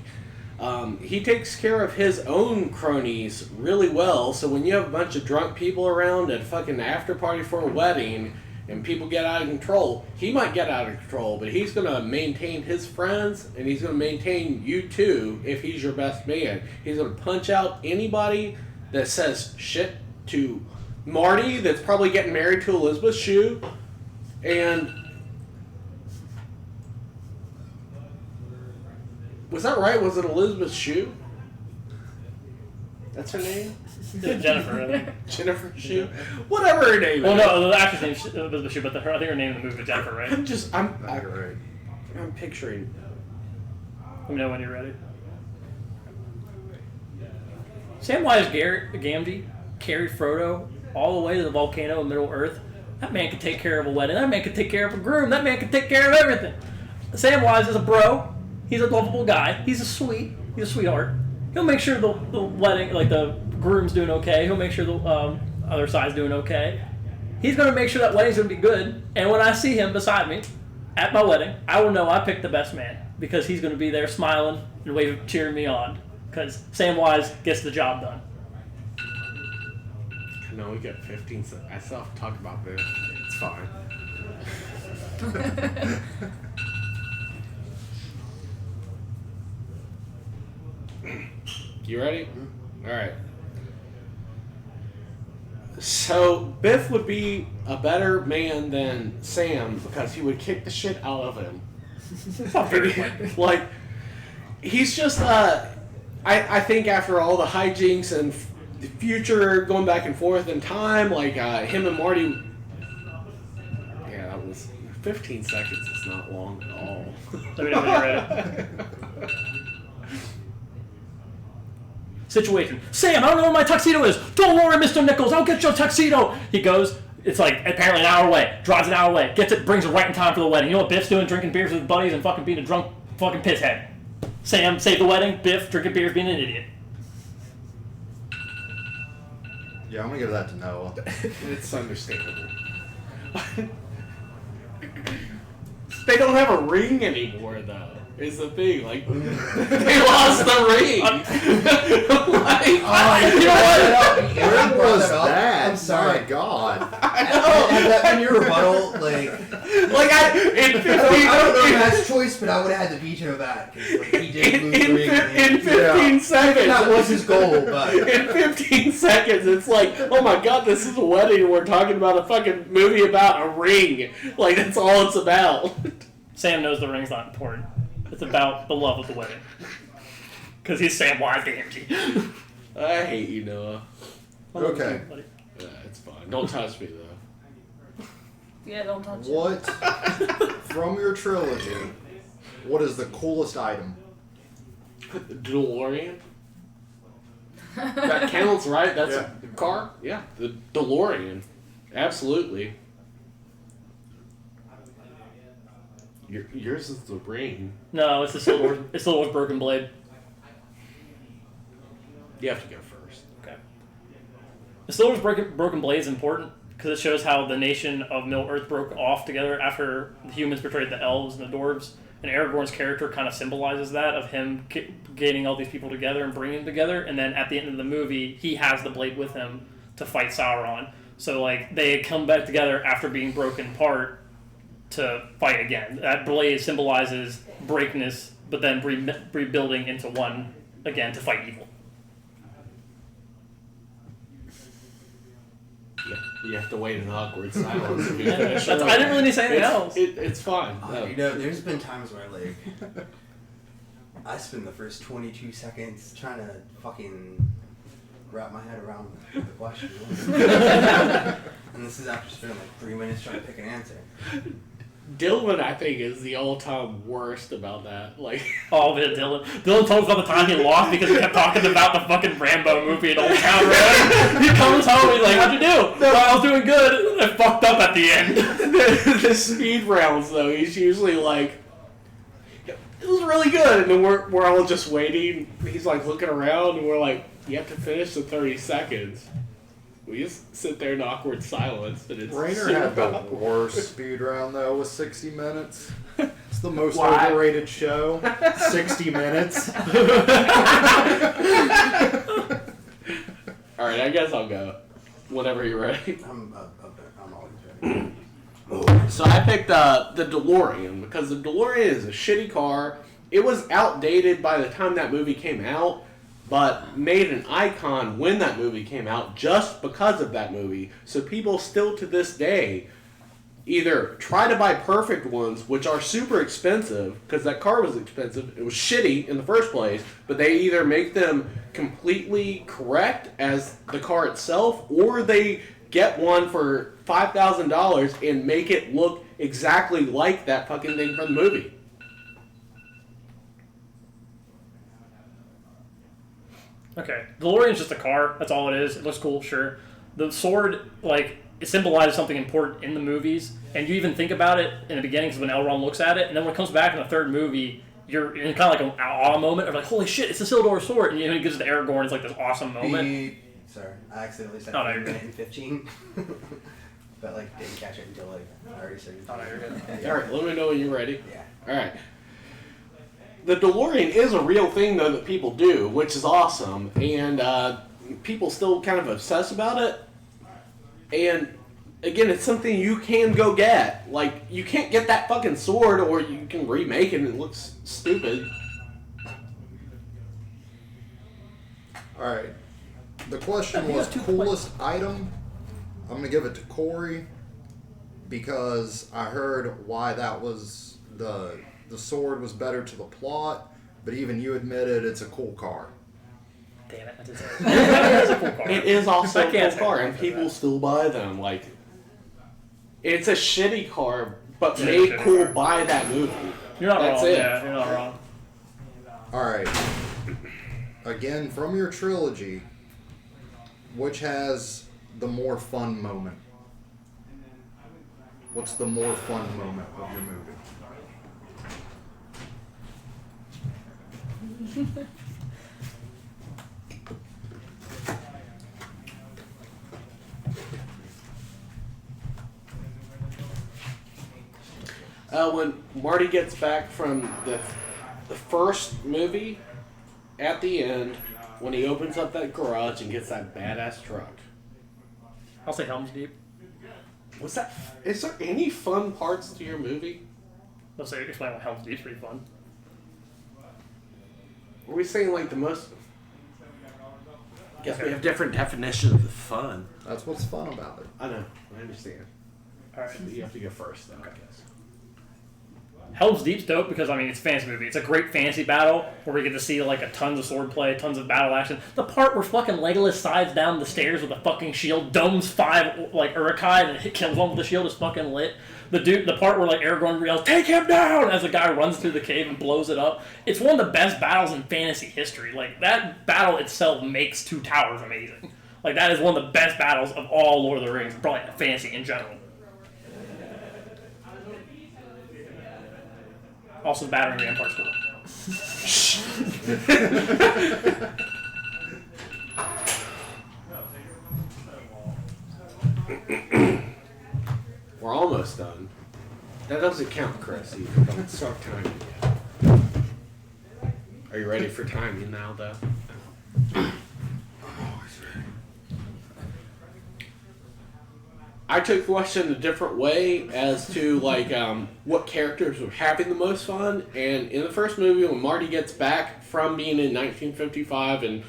He takes care of his own cronies really well, so when you have a bunch of drunk people around at a fucking after party for a wedding and people get out of control, he might get out of control, but he's going to maintain his friends and he's going to maintain you too if he's your best man. He's going to punch out anybody that says shit to Marty that's probably getting married to Elizabeth Shue, and was that right? Was it Elizabeth Shue? That's her name? Jennifer. I think. Jennifer Shue? Whatever her name Well, is. no, the actress name's Elizabeth Shue, but I think her name in the movie was Jennifer, right? You're right. I'm picturing. Let me know when you're ready. Samwise Gamgee carried Frodo all the way to the volcano in Middle Earth That man can take care of a wedding. That man can take care of a groom. That man can take care of everything. Samwise is a bro. He's a lovable guy. He's a sweetheart. He'll make sure the wedding, like the groom's doing okay. He'll make sure the other side's doing okay. He's going to make sure that wedding's going to be good. And when I see him beside me at my wedding, I will know I picked the best man because he's going to be there smiling and waving, cheering me on. Because Samwise gets the job done. No, we got 15 seconds. I still have to talk about this. It's fine. You ready? All right. So Biff would be a better man than Sam because he would kick the shit out of him. Like, he's just I think after all the hijinks and the future going back and forth in time, like him and Marty. Yeah, that was 15 seconds. Is not long at all. Let me know when you're ready. Situation. Sam, I don't know where my tuxedo is. Don't worry, Mr. Nichols. I'll get your tuxedo. He goes. It's like apparently an hour away. Drives an hour away. Gets it. Brings it right in time for the wedding. You know what Biff's doing? Drinking beers with his buddies and fucking being a drunk fucking pisshead. Sam saved the wedding. Biff drinking beers, being an idiot. Yeah, I'm gonna give that to Noah. It's understandable. They don't have a ring anymore, though. Is the thing like they lost the ring? You You know what? Where Where was that? I'm sorry. My God. Had that been your rebuttal, like in 15 I don't know if that's choice, but I would have had to veto that because like, he did lose the ring. in 15 seconds. That was his goal, but In 15 seconds, it's like, oh my god, this is a wedding and we're talking about a fucking movie about a ring. Like, that's all it's about. Sam knows the ring's not important. It's about the love of the wedding. Because he's Samwise Gamgee. I hate you, Noah. Okay. Yeah, it's fine. Don't touch me, though. Yeah, don't touch it. What from your trilogy? What is the coolest item? DeLorean? That counts, right? That's Yeah. a car? Yeah, the DeLorean. Absolutely. Yours is the ring. No, it's the Silver Wars Broken Blade. You have to go first. Okay. The Silver Wars Broken Blade is important because it shows how the nation of Middle-earth broke off together after the humans betrayed the elves and the dwarves. And Aragorn's character kind of symbolizes that, of him getting all these people together and bringing them together. And then at the end of the movie, he has the blade with him to fight Sauron. So, like, they come back together after being broken apart to fight again. That blade symbolizes breakness, but then rebuilding into one again to fight evil. Yeah, you have to wait in awkward silence. If you Yeah, finish. I didn't really need to say anything else. It's fine. No. you know, there's been times where like I spend the first 22 seconds trying to fucking wrap my head around the question, and this is after spending like 3 minutes trying to pick an answer. Dylan, I think, is the all-time worst about that. Like, Oh, man, Dylan. Dylan told us about the time he lost because he kept talking about the fucking Rambo movie in Old Town Road. He comes home, he's like, "What'd you do?" "No, I was doing good." I fucked up at the end. the speed rounds, though, he's usually like, "It was really good," and then we're all just waiting. He's like looking around, and we're like, "You have to finish the 30 seconds." We just sit there in awkward silence, and it's Rainer super had the awkward. worst speed round though with 60 minutes. It's the most Why? overrated show. 60 minutes. All right, I guess I'll go. Whenever you're ready. I'm always ready. So I picked the DeLorean because the DeLorean is a shitty car. It was outdated by the time that movie came out, but made an icon when that movie came out just because of that movie. So people still to this day either try to buy perfect ones, which are super expensive, because that car was expensive. It was shitty in the first place, but they either make them completely correct as the car itself, or they get one for $5,000 and make it look exactly like that fucking thing from the movie. Okay, DeLorean's just a car. That's all it is. It looks cool, sure. The sword, like, it symbolizes something important in the movies, and you even think about it in the beginning because when Elrond looks at it, and then when it comes back in the third movie, you're in kind of like an awe moment of like, holy shit, it's the Isildur sword, and he gives it to Aragorn. It's like this awesome moment. Sorry, I accidentally said Oh, no, a you're minute and 15. But like didn't catch it until like I already started. Oh, no, you're good. All right, let me know when you're ready. Yeah. All right. The DeLorean is a real thing, though, that people do, which is awesome. And people still kind of obsess about it. And, again, it's something you can go get. Like, you can't get that fucking sword, or you can remake it and it looks stupid. Alright. The question was coolest item. I'm going to give it to Corey because I heard why that was the sword was better to the plot, but even you admitted it's a cool car. Damn it! I just it's a cool car. It is also I a can't cool car, say and that. people still buy them. Like, it's a shitty car, but Yeah, made shitty cool car. by that movie. You're not That's wrong. it. Yeah, you're not wrong. Alright. Again, from your trilogy, which has the more fun moment? What's the more fun moment of your movie? When Marty gets back from the first movie, at the end, when he opens up that garage and gets that badass truck. I'll say Helm's Deep. Was that? Is there any fun parts to your movie? Let's say explain why Helm's Deep's pretty fun. Are we saying like the most? I guess we have different definitions of fun. That's what's fun about it. I know. I understand. All right. You have to go first, though. I guess. Helm's Deep's dope because, I mean, it's a fantasy movie. It's a great fantasy battle where we get to see, like, a tons of swordplay, tons of battle action. The part where fucking Legolas slides down the stairs with a fucking shield, domes 5, like, Uruk-hai, and kills one with the shield is fucking lit. The part where, like, Aragorn yells, "Take him down!" as the guy runs through the cave and blows it up. It's one of the best battles in fantasy history. Like, that battle itself makes Two Towers amazing. Like, that is one of the best battles of all Lord of the Rings, probably fantasy in general. Also, the battering ram part's cool. We're almost done. That doesn't count, Chris. You don't start timing yet. Are you ready for timing now, though? I took the question a different way as to like what characters were having the most fun. And in the first movie, when Marty gets back from being in 1955 and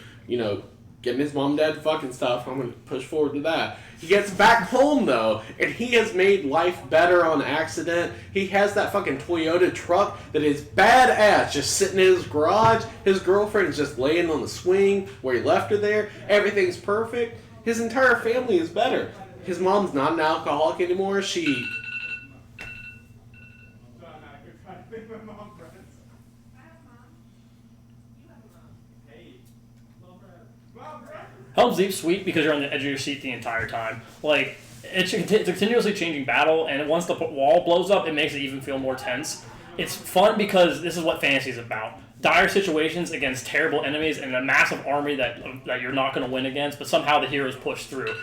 getting his mom and dad to fucking stuff, I'm gonna push forward to that. He gets back home though, and he has made life better on accident. He has that fucking Toyota truck that is badass, just sitting in his garage. His girlfriend is just laying on the swing where he left her there. Everything's perfect. His entire family is better. His mom's not an alcoholic anymore. She... Helm's Deep's sweet because you're on the edge of your seat the entire time. Like, it's a continuously changing battle, and once the wall blows up, it makes it even feel more tense. It's fun because this is what fantasy is about. Dire situations against terrible enemies and a massive army that you're not going to win against, but somehow the heroes push through.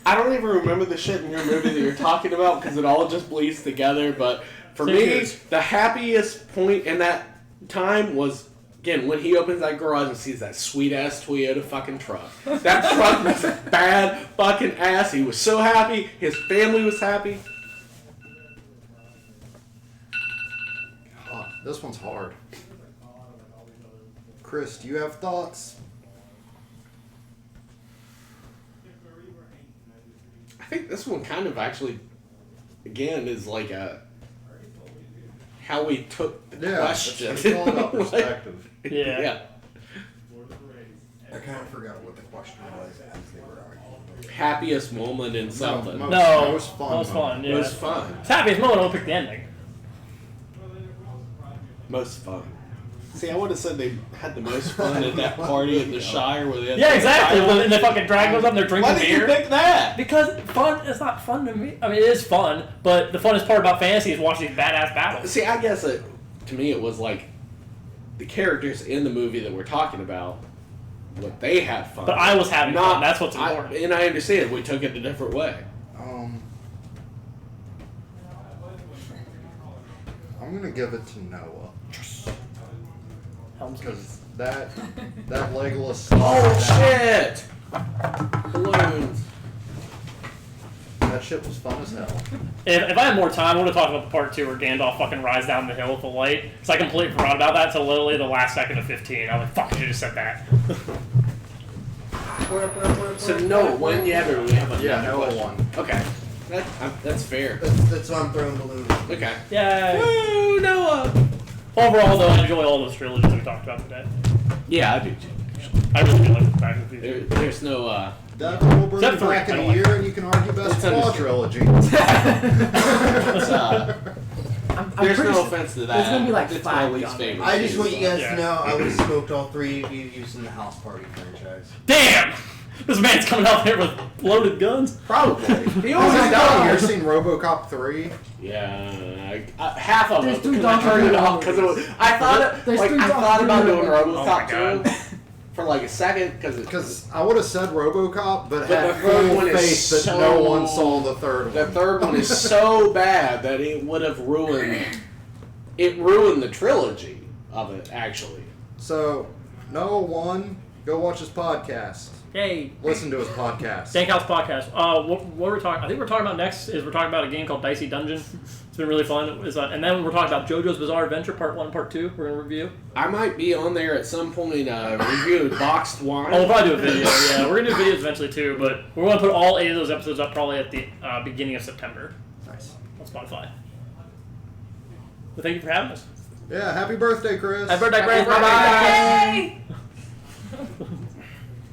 I don't even remember the shit in your movie that you're talking about because it all just bleeds together. But for Same me, here. the happiest point in that time was, again, when he opens that garage and sees that sweet-ass Toyota fucking truck. That truck was a bad fucking ass. He was so happy. His family was happy. God, this one's hard. Chris, do you have thoughts? I think this one kind of actually, again, is like a how we took the question. It's all about perspective. Yeah. I kind of forgot what the question was as they were arguing. Happiest moment in something. mo- No, Most fun most fun. moment. Yeah. It was fun. It's happiest moment. I'll pick the ending. Most fun. See, I would have said they had the most fun at that party at the Shire where they had Yeah, exactly. And they fucking drag those up and they're drinking Why did beer. you pick that? Because fun is not fun to me. I mean, it is fun, but the funnest part about fantasy is watching these badass battles. See, I guess to me it was like the characters in the movie that we're talking about, what they had fun. But I was having fun. That's what's important. And I understand we took it a different way. I'm gonna give it to Noah because that Legolas. Shit! Balloons. That shit was fun as hell. If I had more time, I would have talked about the part 2 where Gandalf fucking rides down the hill with the light. Because I completely forgot about that until literally the last second of 15. I was like, fuck, I should have said that. So Noah won yet, or we have a Noah won. Okay, that's fair. That's why I'm throwing balloons. Okay. Yay! Woo, Noah! Overall, though, I enjoy all those trilogies that we talked about today. Yeah, I do too. I really do like Back to the Future. There's no Definitely will bring Except you for back in I a don't like year, and you can argue best It's of all understandable. trilogy. I'm there's pretty no sure offense to that. there's gonna be like it's my 5 least gun. favorite. I just want you guys Yeah. to know I would have smoked all 3 of you using the House Party franchise. Damn! This man's coming out here with loaded guns. Probably. He Oh always my god, you does. ever seen RoboCop 3? Yeah, half of There's it 3 because I turned it off because I thought There's 3 I thought about doing Oh my RoboCop God. 2 for like a second Because I would have said RoboCop, but But had the third full one is faith that so- no one saw the third the one. third one is so bad that it would have ruined the trilogy of it actually. So, Noah won. Go watch his podcast. Yay! Listen to his podcast. Dank House Podcast. What we're talking? I think we're talking about next is we're talking about a game called Dicey Dungeon. It's been really fun. And then we're talking about JoJo's Bizarre Adventure Part 1, Part 2. We're gonna review. I might be on there at some point review boxed wine. Oh, we'll probably do a video. Yeah, we're gonna do videos eventually too. But we're gonna put all 8 of those episodes up probably at the beginning of September Nice. on Spotify. But thank you for having us. Yeah, happy birthday, Chris. Happy birthday, Chris. Happy birthday. Bye bye. Yay!